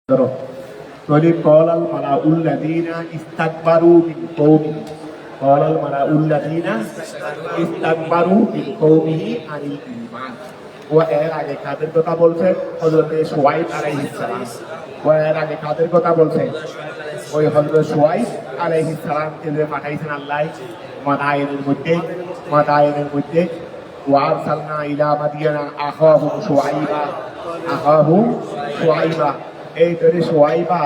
قال الملأ الذين استكبروا من قومه قال الملأ الذين استكبروا من قومه عن الإيمان ও এর আগে কাদের কথা বলছে? হযরত শুআইব আলাইহিস সালাম। ও এর আগে কাদের কথা বলছে? ওই হযরত শুআইব আলাইহিস সালামকে যে পাঠাইছেন আল্লাহ মাদায়েনের মধ্যে ওয়ারসালনা ইলা মাদিয়ানা আখাহুম শুআইবা এই তৈরি সোয়াইবা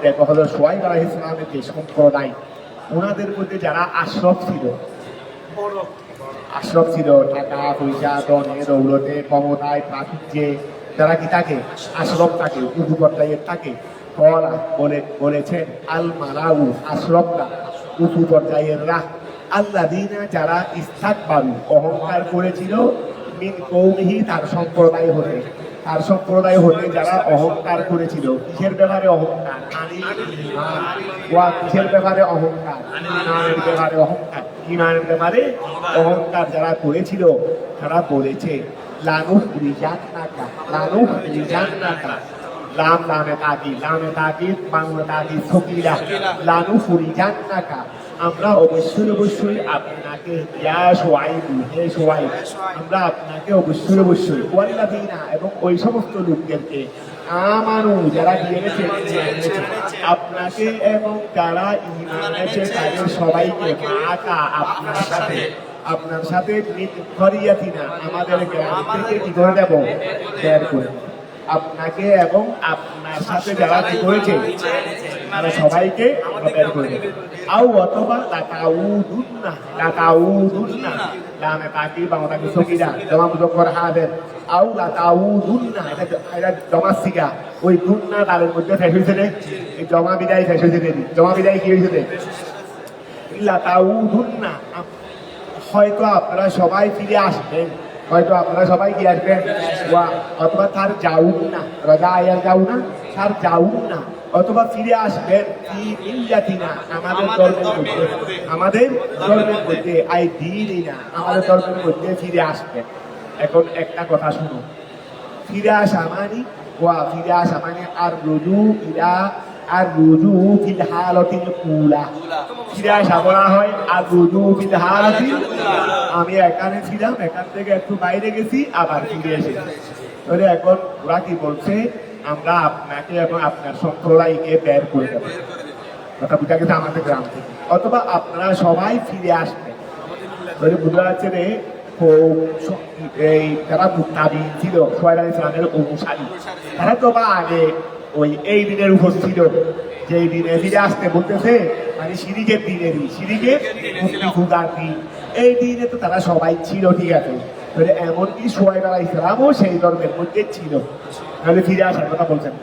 দেখো হলো সোয়াইব আলাইহিস সালামের যে সম্প্রদায়, ওনাদের মধ্যে যারা আশরাফ ছিল টাকা পয়সা ধনে দৌলতে ক্ষমতায় প্রাচুর্যে যারা কি থাকে আশরাফ থাকে, উঁচু পর্যায়ের থাকে, বলেছেন আল মালাউ আশরাফরা উঁচু পর্যায়েররা আল্লাযীনা যারা ইস্তাকবারু অহংকার করেছিল মিন কওমিহি তার সম্প্রদায় হতে যারা অহংকার করেছিল। কিসের ব্যাপারে অহংকার? কিসের ব্যাপারে অহংকার? ইমানের ব্যাপারে অহংকার যারা করেছিল তারা বলেছে লানুখরিজান্নাকা লামে তাকিদ বাংলা তাকিদ সকিলা লানুখরিজান্নাকা আমরা অবশ্যই আপনাকে আমরা আপনাকে অবশ্যই ওয়াল্লাযীনা এবং ওই সমস্ত লোকদেরকে আমানু যারা দিয়েছে আপনাকে এবং যারা ঈমান এনেছে তাদের সবাইকে আপনার সাথে করিয়াতিনা আমাদের গ্রাম থেকে কি করে দেব? বের করে আপনাকে এবং আপনার সাথে যারা কি করেছে তারা সবাইকে আমরা বের করে দেব। আও অথবা লাতাউদুন্না লামে তাকি বাংলাকে সকিরা জমা মুযক্কার হাদের আও লাতাউদুন্না এটা জমা সিগা ওই দুন্না তাদের মধ্যে শেষ হয়েছে রে, এই জমা বিদায় শেষ হয়েছে রে। জমা বিদায় কি হয়েছে রে? লাতাউদুন্না হয়তো আপনারা সবাই ফিরে আসবেন, কি আসবেন? অথবা তার যাউন না রাজা আয়ার যাউন না অথবা ফিরে আসবেন আমাদের ধর্মের মধ্যে আমাদের ধর্মের মধ্যে ফিরে আসবেন। এখন একটা কথা শুনো, ফিরে আসা মানে আর রুজু ফিল হালাতিল উলা, ফিরে আসা বলা হয় আর রুজু ফিল হালাতিল। আমি এখানে ছিলাম, এখান থেকে একটু বাইরে গেছি, আবার ফিরে এসেছি। তাহলে এখন ওরা কি বলছে? আমরা আপনাকে এবং আপনার সম্প্রদায়কে বের করে দেবো, কথা বুঝা গেছে আমাদের গ্রাম থেকে, অথবা আপনারা সবাই ফিরে আসবেন। তাহলে বুঝা যাচ্ছে রে এই যারা মুত্তাবিঈন ছিল শুআইব আলাইহিস সালামের অনুসারী, তারা তো বা আগে ওই এই দিনের উপর ছিল, যে দিনে ফিরে আসতে বলতেছে মানে শিরিকের মুক্তি খুঁজার দিন, এই দিনে তো তারা সবাই ছিল, ঠিক আছে। তাহলে এমনকি শুআইব আলাইহিস সালামও সেই ধর্মের মধ্যে ছিল, তাহলে ফিরে আসার কথা বলছেন।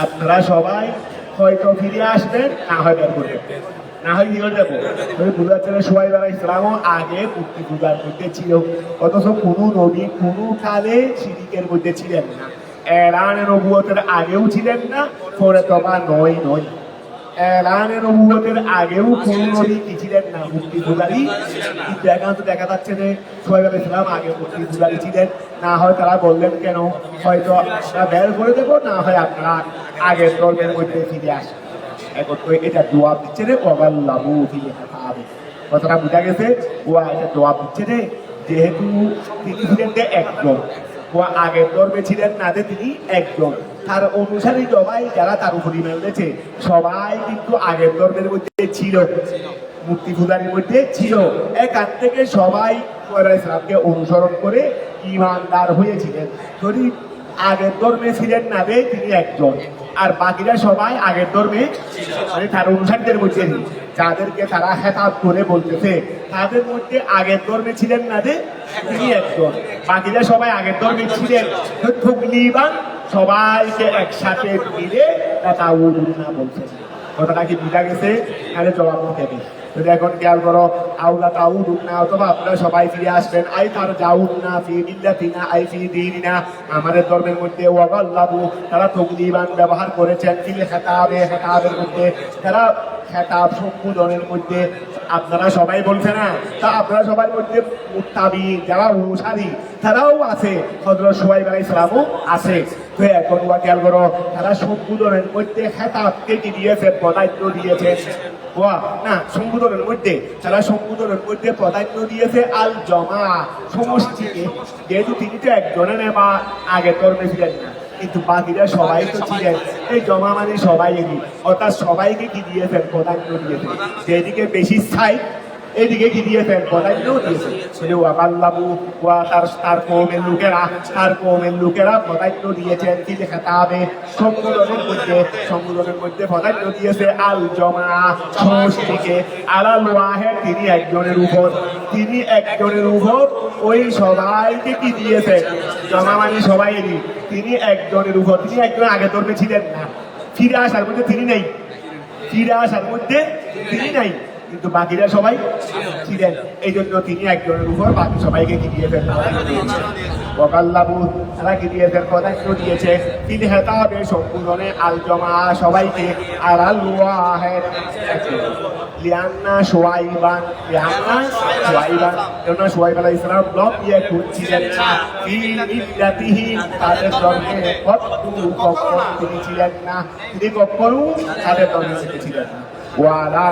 আপনারা সবাই হয়তো ফিরে আসবেন, না হয় বের করবেন, না হয় কি করে দেবো। তাহলে বুঝা যাচ্ছে শুআইব আলাইহিস সালামও আগে মুক্তি খুঁজার মধ্যে ছিল, অথচ কোনো নবী কোনো কালে শিরিকের মধ্যে ছিলেন না। এলানে নবুয়তের আগেও ছিলেন না, পরে তো বা নয়। এলানে নবুয়তের আগেও কোন নবী কি ছিলেন না? মুক্তি পূজারী। কিন্তু এখানে তো দেখা যাচ্ছে যে শুআইব আলাইহিস সালাম আগে মুক্তি পূজারী ছিলেন। না হয় তারা বললেন কেন, হয়তো আপনারা বের করে দেবো, না হয় আপনারা আগের ধর্মের মধ্যে ফিরে আসেন। এখন তো এটা জবাব দিচ্ছে রে ওয়াগাল্লাবু ফিল হিসাব, কথাটা বোঝা গেছে? এটা জবাব দিচ্ছে রে, যেহেতু তিনি ছিলেন যে একজন, আগের ধর্মে ছিলেন না যে তিনি একজন, তার অনুসারী সবাই যারা তার উপর ঈমান এনেছে সবাই কিন্তু আগের ধর্মের মধ্যে ছিল, মুক্তি পূজারীর মধ্যে ছিল। এখান থেকে সবাই ইসলামকে অনুসরণ করে ঈমানদার হয়েছিলেন। যদি আগের ধর্মে ছিলেন না যে তিনি একজন, আর বাকিরা সবাই আগের ধর্মে মানে তার অনুসারীদের মধ্যে, যাদেরকে তারা হেতাব করে বলতেছে তাদের মধ্যে আগের ধর্মে ছিলেন না যে তিনি একজন, বাকিরা সবাই আগের ধর্মে ছিলেন। তকলিবান সবাইকে একসাথে মিলে তাতাউদুন্না বলছেন। কথাটা কি বুঝা গেছে? আরে জবাব দেবে। যদি এখন খেয়াল করো, আউলা তাউদুন্না অথবা আপনারা সবাই ফিরে আসবেন, আই তার যাউন্না ফি মিল্লাতিনা আই ফি দীনিনা আমাদের ধর্মের মধ্যে। ওয়াগাল্লাবু তারা তকলিবান ব্যবহার করেছেন ফিল হিসাবের মধ্যে, তারা খেতাব সম্বোধনের মধ্যে আপনারা সবাই বলছে না, তা আপনারা সবার মধ্যে মুত্তাবি যারা অনুসারী তারাও আছে, হযরত শুআয়ব আলাইহিস সালামও আছে। তো এখন খেয়াল করো, তারা সম্বোধনের মধ্যে খেতাবকে কি দিয়েছে, প্রাধান্য দিয়েছে। না, সম্বোধনের মধ্যে তারা সম্বোধনের মধ্যে প্রাধান্য দিয়েছে আল জমা, সমষ্টিকে। যেহেতু তিনি তো একজনের বা আগে ধর্মে ছিলেন না, কিন্তু বাকিরা সবাই তো ছিলেন। এই জমা মানে সবাইয়েরই, অর্থাৎ সবাইকে কি দিয়েছেন, প্রাধান্য দিয়েছেন। যেদিকে বেশি স্থায়ী এদিকে কি দিয়েছেন, প্রাধান্য দিয়েছেন। ওয়াকাল্লামু ওয়া তার কওমের লোকেরা প্রাধান্য দিয়েছেন কি খেতাবে, সম্বোধনের মধ্যে প্রাধান্য দিয়েছে আল জমা, সমষ্টিকে। আলাল ওয়াহিদ, তিনি একজনের উপর ওই সবাইকে কি দিয়েছেন, জমা মানে সবাইয়েরই, তিনি একজনের উপর। তিনি একজন আগে ধর্মে ছিলেন না, ফিরে আসার মধ্যে তিনি নেই, কিন্তু বাকিরা সবাই ছিলেন। এই জন্য তিনি একজনের উপর বাকি সবাইকে কি দিয়েছেন, ওয়াকাল্লামু, তারা কি দিয়েছেন, প্রাধান্য দিয়েছে ফিল খেতাবে, সম্বোধনে আল জমা, সবাইকে। আর আল ওয়াহিদ, লিআন্না শুআয়বান, শুআয়ব আলাইহিস সালাম লম ইয়াকুন, ছিলেন না ফি মিল্লাতিহি, তাদের ধর্মে, তিনি ছিলেন না, তিনি কখনো তাদের ধর্মে ছিলেন না। ওয়ালা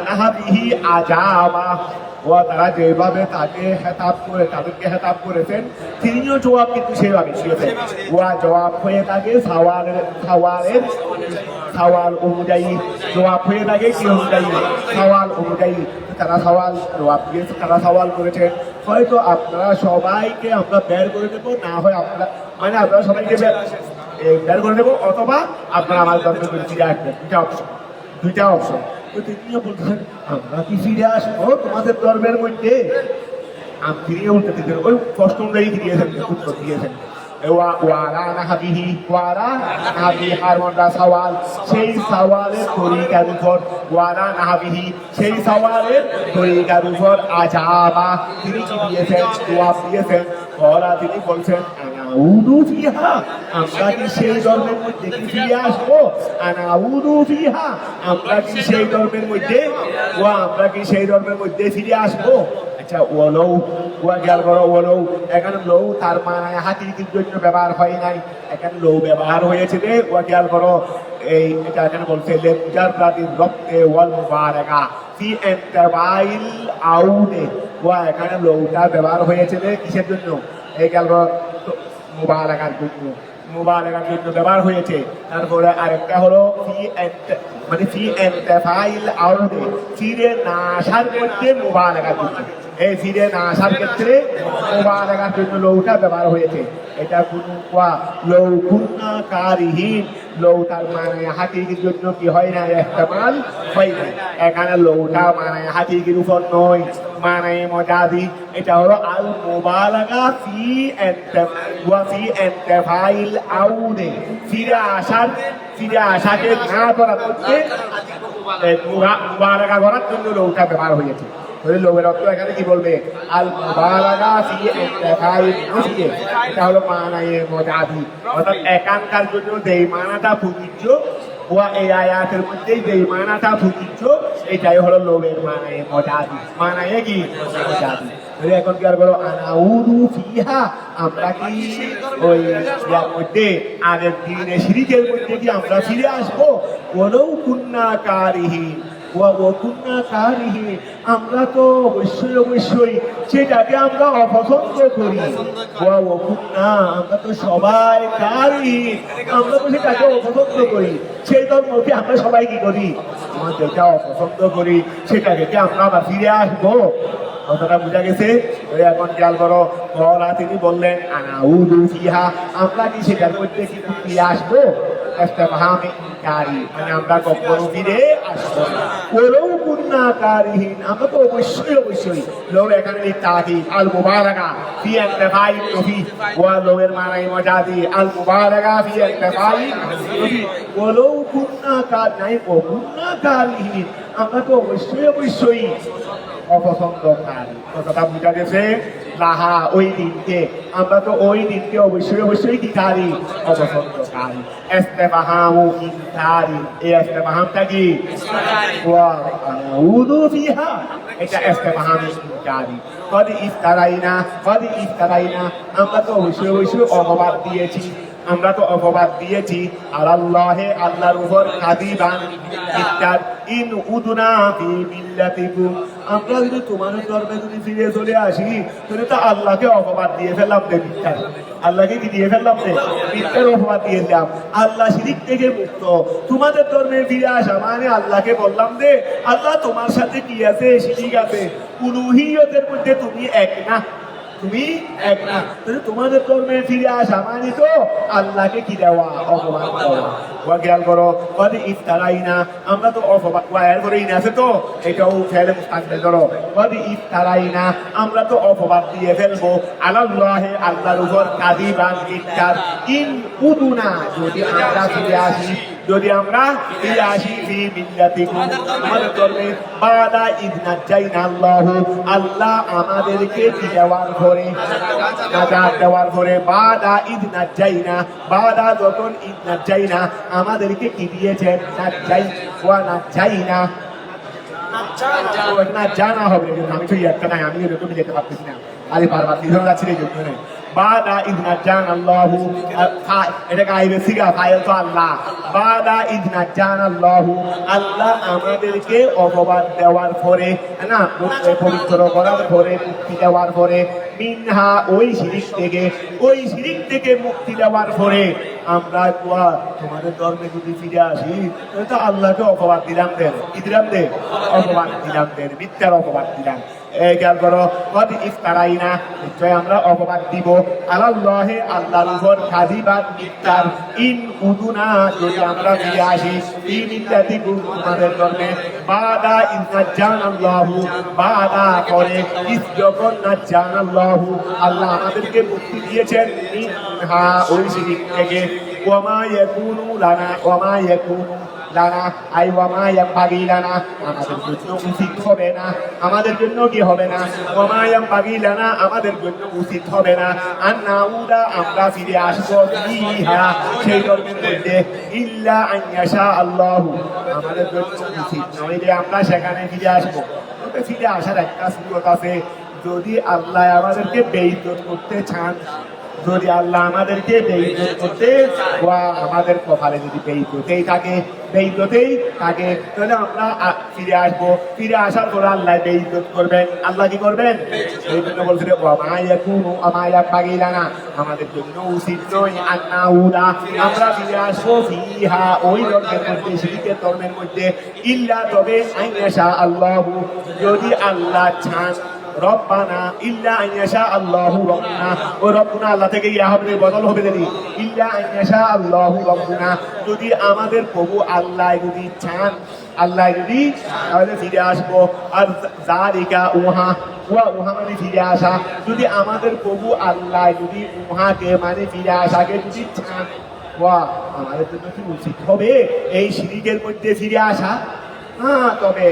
নাহাবিহি আজাবা, তারা যেভাবে তাদেরকে হেতাব করেছেন, তিনিও জবাব কিন্তু সেভাবে দিয়েছেন। জবাব হয়ে থাকে সওয়াল অনুযায়ী, জবাব হয়ে থাকে কি অনুযায়ী, সওয়াল অনুযায়ী। তারা জবাব দিয়েছে, তারা সওয়াল করেছেন, হয়তো আপনারা সবাইকে আমরা বের করে দেবো, না হয় আপনারা সবাইকে বের করে দেবো, অথবা আপনারা আমার ধর্মে ফিরে আসবেন। দুইটা অপশন। তো তিনিও বলছেন, আমরা কি ফিরে আসবো তোমাদের ধর্মের মধ্যে? তিনিও উল্টে দিতেন, ওই কষ্ট অনুযায়ী উত্তর দিয়েছেন। সেই সওয়ালের তরিকার উপর আজাবা, তিনি কি দিয়েছেন, জবাব দিয়েছেন। তিনি বলছেন, আমরা কি সেই ধর্মের মধ্যে কি ফিরে আসবো? আমরা কি সেই ধর্মের মধ্যে ফিরে আসবো? আচ্ছা, এখানে লৌ তার মানে হাতির জন্য ব্যবহার হয় নাই, এখানে লৌ ব্যবহার হয়েছে রে। খেয়াল করো, এটা এখানে বলছে লেপজার প্রাতির রক্তে ওয়াল মুবারাকা ফি ইন্তাবাইল আউনে। এখানে লৌটা ব্যবহার হয়েছে রে কিসের জন্য? এই খেয়াল করো, মুবারাকার জন্য ব্যবহার হয়েছে। তারপরে আরেকটা হলো ফি ইন্তাবাইল আউনে, ফিরে না আসার মধ্যে মুবারাকার জন্য। এই ফিরে না আসার ক্ষেত্রে মুবারাকার জন্য লৌটা ব্যবহার হয়েছে। এটা লৌ কুন্না কারিহীন, লৌ তার মানে হাতির জন্য কি হয় না, ইস্তেমাল হয় না। এখানে লৌটা মানে হাতির উপর নয়, মানে মজাদি। এটা হলো আল মুবালাগা ফি ইন্তিফাইল আউনে, ফিরে আসাকে না করার মধ্যে মুবালাগা করার জন্য লৌটা ব্যবহার হয়েছে। লোকের অর্থ এখানে কি বলবে, আল মুবালাগা ফি ইন্তিফাইল নফিয়ে, এটা হলো মানায়ে মজাদি, অর্থাৎ একাঙ্কার জন্য যেই মানাটা প্রযোজ্য, এই আয়াতের মধ্যেই যেই মানাটা প্রযোজ্য, এটাই হলো লোকের মানায়ে মজাদি। মানায়ে কি মজাদি। এখন কি আর বলো, আনাউদু ফিহা, আমরা কি ওই মধ্যে আগের দিনে শিরিকের মধ্যে কি আমরা ফিরে আসবো? ওয়ালাউ কুন্না কারিহিন, আমরা তো অবশ্যই সেটাকে আমরা অপছন্দ করি। আমরা তো সবাই কারিহিন, আমরা তো সেটাকে অপছন্দ করি। সেই ধর্মকে আমরা সবাই কি করি, আমরা যেটা অপছন্দ করি সেটাকে কি আমরা আবার ফিরে আসবো? কথাটা বোঝা গেছে? এখন খেয়াল করো, তিনি বললেন, আনাউদু ফিহা, আমরা কি সেটার মধ্যে কি ফিরে আসবো? মানে আমরা কখনো ফিরে আসবো না। আমরা তো অবশ্যই লোক এখানে আল মুবারাকা ফি ইন্তিফাইল নফি, লোকের মানাই মজাদি আল মুবারাকা ফি ইন্তিফাইল নফি, ওয়ালাউ কুন্না কারিহিন, আমরা তো অবশ্যই অপছন্দকারী। কথাটা বোঝা গেছে? লাহা, ওই দিনকে, আমরা তো ওই দিনকে অবশ্যই কি কারি, অপছন্দ। ইনকারি, ইস্তেফহামু ইনকারি, এই ইস্তেফহামটা কি ওয়া আনাউযু ফিহা, এটা ইস্তেফহামু ইনকারি। কদ ইফতারাইনা, আমরা তো অবশ্যই অবশ্যই অপবাদ দিয়েছি, আমরা তো অপবাদ দিয়েছি আলাল্লাহে, আল্লাহর উপর কাযিবান, মিথ্যার, ইন উদনা ফি মিল্লাতিকুম, আমরা যদি তোমাদের ধর্মে যদি ফিরে চলে আসি তাহলে তো আল্লাহকে অপবাদ দিয়ে ফেললাম রে, মিথ্যার, আল্লাহকে কি দিয়ে ফেললাম রে, মিথ্যার অপবাদ দিয়ে দিলাম। আল্লাহ শিরিক থেকে মুক্ত, তোমাদের ধর্মে ফিরে আসা মানে আল্লাহকে বললাম যে আল্লাহ তোমার সাথে কি আছে, শিরিক আছে, উলুহিয়তের মধ্যে তুমি এক না, তুমি এক না, তোমাদের ধর্মে ফিরে আসা মানে তো আল্লাহকে কি দেওয়া, অপমান দেওয়া। খেয়াল করো, কদি ইফতারাইনা, আমরা তো অপবাদ, এর করে ইন আছে তো এটাও ফেলে মুস্তাকবিল করো, কদি ইফতারাইনা, আমরা তো অপবাদ দিয়ে ফেলবো আলাল্লাহে, আল্লাহর উপর কাযিবান, মিথ্যার, ইন উদুনা, যদি আমরা ফিরে আসি, যদি আমরা ফিরে আসি ফি মিল্লাতিকুম, তোমাদের ধর্মে, বাদা ইয নাজাইনা আল্লাহু, আল্লাহ আমাদেরকে কি দেওয়ার পরে, নাজাত দেওয়ার পরে, বাদা ইয নাজাইনা, বাদা যখন, ইয নাজাইনা আমাদেরকে কি দিয়েছেন, নাজাই ওয়া নাজাইনা, না জানা হবে, আমি তো একটা নাই, আমি এরকম যেতে পারতেছি না, আরে বারবার কি ধরে যাচ্ছে রে জন্য বাদা ইয নাজানা আল্লাহু, এটা গাইবে সিগা ফাইল তো আল্লাহ, বাদা ইয নাজানা আল্লাহু, আল্লাহ আমাদেরকে অপবাদ দেওয়ার পরে, না পবিত্র করার পরে, মুক্তি দেওয়ার পরে, মিনহা ওই শিরিক থেকে মুক্তি দেওয়ার পরে, আমরা তোমাদের ধর্মে যদি ফিরে আসি তো আল্লাহকে অপবাদ দিলাম দেন, কি দিলাম দে, অপবাদ দিলাম দেন, মিথ্যার অপবাদ দিলাম। খেয়াল করো, কদ ইফতারাইনা, নিশ্চয় আমরা অপবাদ দিব আলাল্লাহে, আল্লাহর উপর কাযিবান, মিথ্যার, ইন উদুনা, যদি আমরা ফিরে আসি ফি মিল্লাতিকুম, তোমাদের ধর্মে, বাদা ইয নাজানাল্লাহু, বাদা করে, যখন নাজানাল্লাহু, আল্লাহ আমাদেরকে মুক্তি দিয়েছেন, মিনহা ওই শিরিক থেকে, ওয়ামা ইয়াকুনু লানা, ওয়ামা ইয়াকুনু লানা আই ওয়ামা ইয়ানবাগি লানা, আমাদের জন্য উচিত হবে না, আমাদের জন্য কি হবে না, ওয়ামা ইয়ানবাগি লানা, আমাদের জন্য উচিত হবে না, আন নাউদা, আমরা ফিরে আসবো, ফিহা সেই ধর্মের মধ্যে, ইল্লা আন ইয়াশা আল্লাহু, আমাদের জন্য উচিত নয় যে আমরা সেখানে ফিরে আসবো। তবে ফিরে আসার একটা সুযোগ আছে, যদি আল্লাহ আমাদেরকে বেইজ্জত করতে চান, যদি আল্লাহ আমাদেরকে বেইজ্জত করতে, বা আমাদের কপালে যদি বেইজ্জতেই থাকে, তাহলে আমরা ফিরে আসবো, ফিরে আসার পর আল্লাহ বেইজ্জত করবেন, আল্লাহ কি করবেন, এই জন্য বলছিল ওয়ামা ইয়াকুনু ওয়ামা ইয়ানবাগি লানা, আমাদের জন্য উচিত নয়, আন নাউদা, আমরা ফিরে আসবো, ফিহা ওই ধর্মের মধ্যে, শিরকের ধর্মের মধ্যে, ইল্লা তবে, আন ইয়াশা আল্লাহু, যদি আল্লাহ চান, রব্বানা, ইল্লা আন ইয়াশা আল্লাহু রব্বানা, ও রব্বানা আল্লাহ থেকে ইয়া হবে, বদল হবে দেরি, ইল্লা আন ইয়াশা আল্লাহু রব্বানা, যদি আমাদের প্রভু আল্লাহ যদি চান, আল্লাহ যদি, তাহলে ফিরে আসবো। আর যালিকা উহা মানে ফিরে আসা, যদি আমাদের প্রভু আল্লাহ যদি উহাকে মানে ফিরে আসাকে যদি চান, আমাদের জন্য কি উচিত হবে এই শিরিকের মধ্যে ফিরে আসা? হ্যাঁ, তবে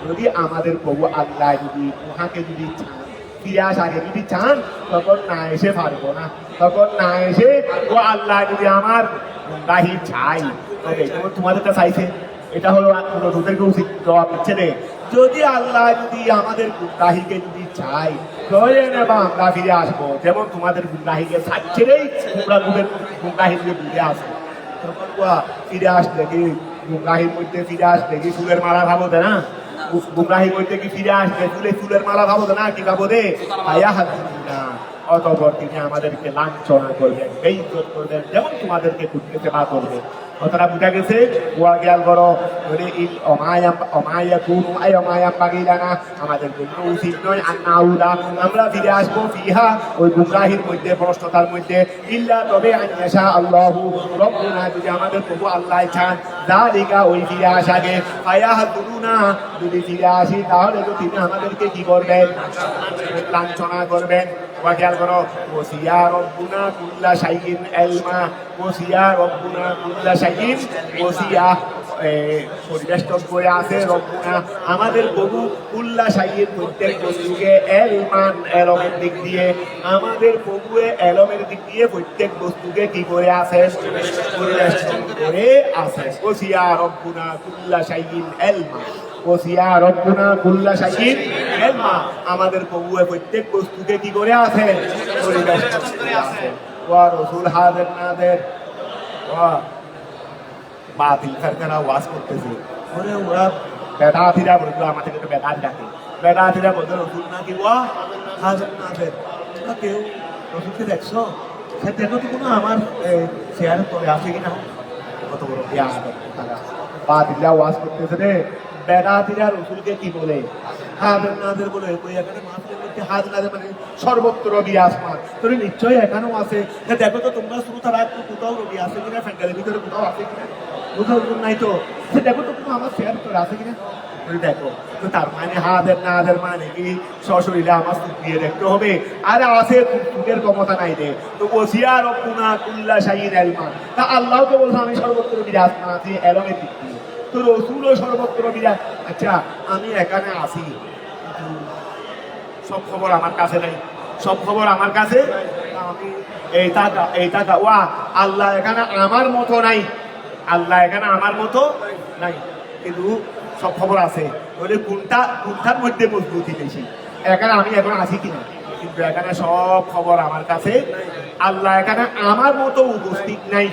যদি আমাদের প্রভু আল্লাহ যদি উহাকে যদি চান, ফিরে আসাকে যদি চান, তখন না এসে পারবো না, তখন না এসে, ও আল্লাহ যদি আমার গুনাহি চাই, তবে তোমাদের তো চাইছে, এটা হলো তোদেরকে উচিত জবাব দিচ্ছে রে, যদি আল্লাহ যদি আমাদের গুনাহিকে যদি চাই, তাহলে আমরা ফিরে আসবো, যেমন তোমাদের গুনাহিকে চাইছে রে, তোমরা গুনাহিকে ফিরে আসবো, তখন ফিরে আসলে কি গুনাহির মধ্যে ফিরে আসলে কি ফুলের মালা ভাবো না, গুনাহি করতে কি ফিরে আসবে, ফুলের মালা ভাবো না, কি ভাবো রে, না, অতঃপর তিনি আমাদেরকে লাঞ্ছনা করবেন, বেইজ্জত করবেন, যেমন তোমাদেরকে কুটতে বা করবে। কথাটা বুঝা গেছে? খেয়াল করো, আমাদের জন্য উচিত নয়, আন নাউদা, আমরা ফিরে আসবো, ফিহা ওই গুমরাহির মধ্যে, ভ্রষ্টতার মধ্যে, ইল্লা তবে আন ইয়াশা আল্লাহু রব্বুনা, যদি আমাদের প্রভু আল্লাহ চান, যালিকা ওই ফিরে আসাকে, ফায়াহদুরুনা, যদি ফিরে আসি তাহলে তো তিনি আমাদেরকে কি করবেন, লাঞ্ছনা করবেন। খেয়াল করো, ওসিয়া রব্বুনা কুল্লা শাইইন ইলমা, ওসিয়া রব্বুনা কুল্লা শাইইন, ওসিয়া পরিবেষ্টন করে আছে রব্বুনা আমাদের প্রভু উল্লাসাইয়ের প্রত্যেক বস্তুকে এলমান এলমের দিক দিয়ে আমাদের প্রভু এলমের দিক দিয়ে প্রত্যেক বস্তুকে কি করে আছে পরিবেষ্টন করে আছে ওসিয়া রব্বুনা উল্লাসাইয়িন এলমা ওসিয়া রব্বুনা উল্লাসাইয়িন এলমা আমাদের প্রভু প্রত্যেক বস্তুকে কি করে আছে পরিবেষ্টন করে আছে ওয়া রাসূল হাজার নাদের ওয়া বাতিল ফেরকারা ওয়াজ করতেছে ওরা বেদাতিরা বলতো আমাদের একটু বেদাত ডাকে বেদাতিরা বলতো রসুল নাকি ওয়া হাজার নাদের কেউ রসুলকে দেখছো সে দেখো তো কোনো আমার শেয়ার করে আসে কিনা কত বড় তারা বাতিলরা ওয়াজ করতেছে রে বেদাতিরা রসুলকে কি বলে হাজার নাদের বলে এখানে মাহফিলের মধ্যে হাজার নাদের মানে সর্বত্র বিরাজমান তোর নিশ্চয়ই এখানেও আছে দেখো তো তোমরা শ্রোতারা একটু কোথাও রবি আছে কিনা ফ্যান্ডালের ভিতরে কোথাও আছে কিনা কোথাও নাই তো দেখো তো কোনো আমার শেয়ার করে আছে কিনা দেখো তো তার মানে হাজার না হাজার মানে কি সশরীরে আমার সুখ দিয়ে দেখতে হবে আরে আছে সুখের ক্ষমতা নাই রে তো বসিয়া রব্বুনা কুল্লা শাইইন এলমান তা আল্লাহ তো বলছে আমি সর্বত্র বিরাজমান আছি এলমের দিক দিয়ে তো রসুলও সর্বত্র বিরাজ আচ্ছা আমি এখানে আছি সব খবর আমার কাছে নাই সব খবর আমার কাছে আমি এই টাকা ওয়া আল্লাহ এখানে আমার মতো নাই আল্লাহ এখানে আমার মতো নাই কিন্তু সব খবর আছে ওদের কোনটার মধ্যে মজবুতি বেশি এখানে আমি এখন আছি কিনা কিন্তু এখানে সব খবর আমার কাছে আল্লাহ এখানে আমার মতো উপস্থিত নাই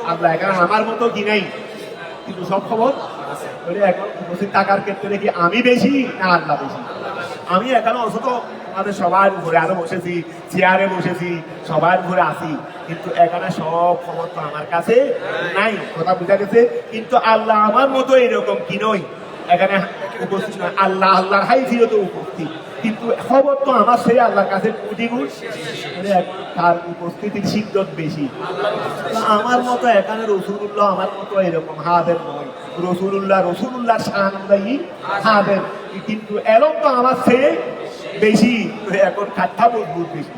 আল্লাহ এখানে আমার মতো কি নাই কিন্তু সব খবর এখন উপস্থিত থাকার ক্ষেত্রে কি আমি বেশি না আল্লাহ বেশি আমি এখানে অথচ আমাদের সবার ঘুরে আরো বসেছি চেয়ারে বসেছি সবার ঘুরে আসি কিন্তু এখানে সব খবর তো আমার কাছে নাই কথা বোঝা গেছে কিন্তু আল্লাহ আমার মতো এরকম কি নই এখানে উপস্থিত নয় আল্লাহ আল্লাহর হাইজিয়তে উপস্থিত কিন্তু খবর তো আমার সেই আল্লাহর কাছে কোটি গুণ তার উপস্থিতির সিদ্ধত বেশি আমার মতো এখানে রসুলুল্লাহ আমার মতো এরকম হাদের নয় রসুলুল্লাহ শান অনুযায়ী হাদের কিন্তু এরকম তো আমার চেয়ে বেশি এখন ঠাট্টা মজবুত বেশি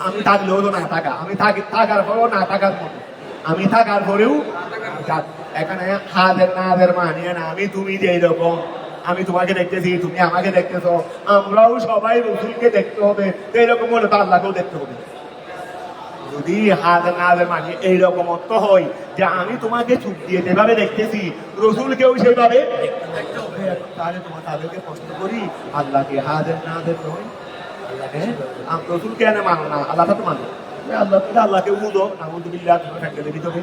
আমি থাকলেও তো না থাকা আমি থাকার পরেও না থাকার মতো আমি থাকার পরেও এখানে হাদের না হাদের মানিয়ে না আমি তুমি যে এইরকম আমি তোমাকে দেখতেছি তুমি আমাকে দেখতেছো আমরাও সবাই রসুলকে দেখতে হবে এইরকম হলে তো আল্লাহকেও দেখতে হবে যদি হাজার না হাজার মানি এইরকম অর্থ হয় যে আমি তোমাকে চুপ দিয়ে যেভাবে দেখতেছি রসুলকেও সেইভাবে তাহলে তোমার তাদেরকে প্রশ্ন করি আল্লাহকে হাজার না হাজার নয় রসুলকে এনে মানো না আল্লাহটা তো মানো আল্লাহকে উদো আলহামদুলিল্লাহ ফ্যাক্টরি ভিতরে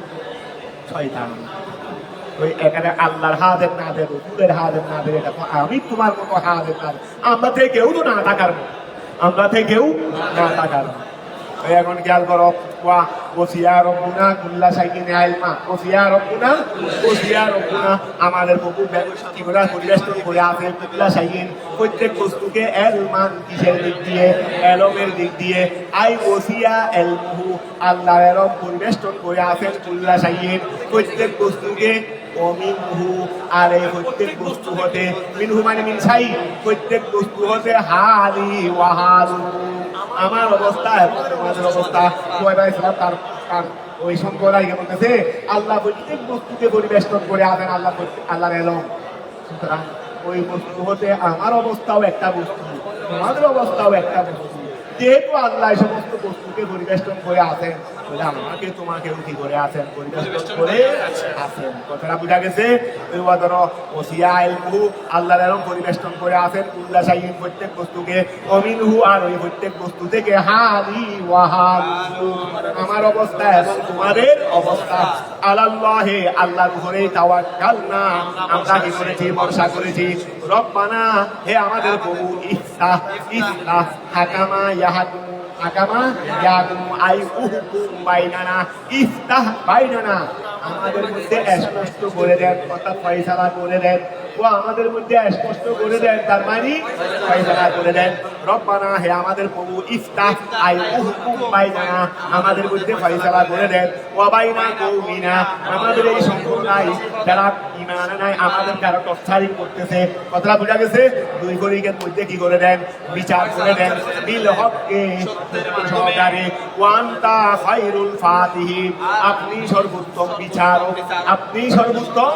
শয়তান ওই এখানে আল্লাহর হাজার না দেব রসুলের হাজার না দেবে এটা আমি তোমার মতো হাজার না আমরা থেকেও তো না থাকার আমরা থেকেও না থাকার এখন খেয়াল করো ওয়া ওসিয়া রব্বুনা কুল্লা শাইইন ইলমা ওসিয়া রব্বুনা আমাদের প্রভু কি করে পরিবেষ্টন করে আছে কুল্লা শাইইন প্রত্যেক বস্তুকে এলমান কিসের দিক দিয়ে এলমের দিক দিয়ে আই ওসিয়া এলমুহু আল্লাহর এলম পরিবেষ্টন করে আছেন কুল্লা শাইইন প্রত্যেক বস্তুকে অমিনহু আর এই প্রত্যেক বস্তু হতে মিনহু মানে মিন শাই প্রত্যেক বস্তু হতে হালি ওয়াহাল আমার অবস্থা এবং তোমাদের অবস্থা তার ওই শঙ্করাই বলতেছে আল্লাহ প্রত্যেক বস্তুকে পরিবেষ্টন করে আছেন আল্লাহর এলম সুতরাং ওই বস্তু হতে আমার অবস্থাও একটা বস্তু তোমাদের অবস্থাও একটা বস্তু যেহেতু আল্লাহ সমস্ত বস্তুকে পরিবেষ্টন করে আছেন আমাকে তোমাকেও কি করে আছেন পরিবেষ্টন করে আছেন কথাটা বোঝা গেছে ওই ধরো ওসিয়া ইলমুহু আল্লাহর এরকম পরিবেষ্টন করে আছেন কুল্লা শাইইন প্রত্যেক বস্তুকে অমিনহু আর ওই প্রত্যেক বস্তু থেকে হালি ওয়াহাল আমার অবস্থা এবং তোমাদের অবস্থা আলাল্লাহে আল্লাহর উপরে তাওয়াক্কালনা আমরা কি করেছি ভরসা করেছি রব্বানা হে আমাদের প্রভু ইসলাহ হাকামা ইয়াহকুমু হাকামা ইয়াহকুমু আই উহকুম বাইনানা ইফতাহ বাইনানা আমাদের মধ্যে স্পষ্ট করে দেন কথা ফয়সালা করে দেন ও আমাদের মধ্যে স্পষ্ট করে দেন তার মানে ফয়সালা করে দেন রব্বানা হে আমাদের প্রভু ইফতাহ আই উহকুম বাইনা আমাদের মধ্যে ফয়সালা করে দেন ওয়া বাইনা কওমিনা আমাদের এই সম্প্রদায় যারা ঈমান নাই আমাদের যারা তফসিল করতেছে কথাটা বোঝা গেছে দুই ফরিকের মধ্যে কি করে দেন বিচার করে দেন বিল হককে সহকারে ওয়ান্তা খায়রুল ফাতিহিন আপনি সর্বোত্তম বিচারক আপনি সর্বোত্তম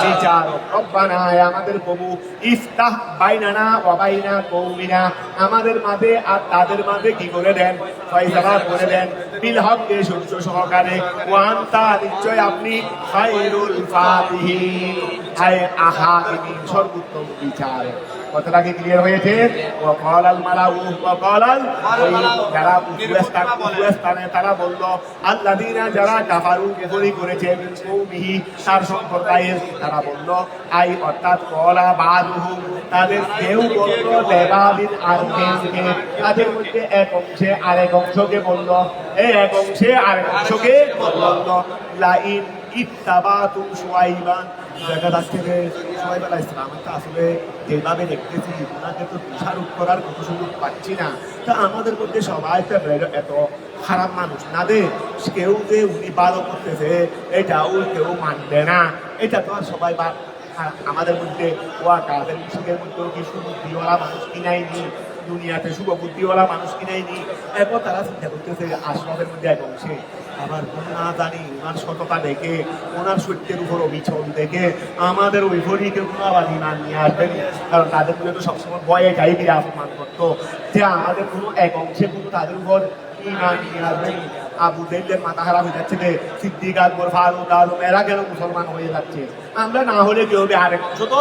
বিচারক রব্বানা আমাদের প্রভু ইফতাহ বাইনানা ওয়া বাইনা কওমিনা আমাদের মাঝে আর তাদের মাঝে কি করে দেন ফয়সালা করে দেন বিল হককে সত্য সহকারে ওয়ান্তা নিশ্চয় আপনি খায়রুল ফাতিহিন হায় আহাকিমিন সর্বোত্তম বিচারক কথাটা কি ক্লিয়ার হয়েছে ওয়াকাল আল মালাউ ওয়াকাল যারা উচ্চস্থানে তারা বলল আল্লাযীনা যারা কাফারু কুফরি করেছে কওমিহি তার সম্প্রদায়ের তারা বলল আই অর্থাৎ কলা বাদুহু তাদের কেউ বলল দেবাবিন আর কেউকে তাদের মধ্যে এক অংশে আরেক অংশকে বলল এই এক অংশে আরেক অংশকে বলল লাইন ইত্তাবাতুম শুআইবান দেখা যাচ্ছে যে শুআইব আলাইহিস সালামকে আসলে যেভাবে দেখতেছি ওনাকে তো দোষারোপ করার কোনো সুযোগ পাচ্ছি না তা আমাদের মধ্যে সবাই তো এত খারাপ মানুষ না দে কেউ যে উনি ভালো করতেছে এটাও কেউ মানবে না এটা তো আর সবাই আমাদের মধ্যে ওয়া কাদের মুশরিকের মধ্যেও কি সুবুদ্ধিওয়ালা মানুষ কিনাইনি দুনিয়াতে শুভবুদ্ধিওয়ালা মানুষ কিনাইনি এরপর তারা চিন্তা করতেছে আশরাফের মধ্যে এক অংশে আবার না জানি ওনার সততা দেখে ওনার সত্যের উপর অবিচল দেখে আমাদের ওই ফরিকে কোনো আবার ইমান নিয়ে আসবেন কারণ তাদের মধ্যে তো সবসময় ভয়ে গাইবিরা অপমান করতো যে আমাদের কোনো এক অংশে কোনো তাদের উপর ইমান নিয়ে আসবেন আবু জাহেলের মাথা খারাপ হয়ে যাচ্ছে যে সিদ্দিক আকবর ফারুক আলম এরা কেন মুসলমান হয়ে যাচ্ছে আমরা না হলে কি হবে আরেক অংশ তো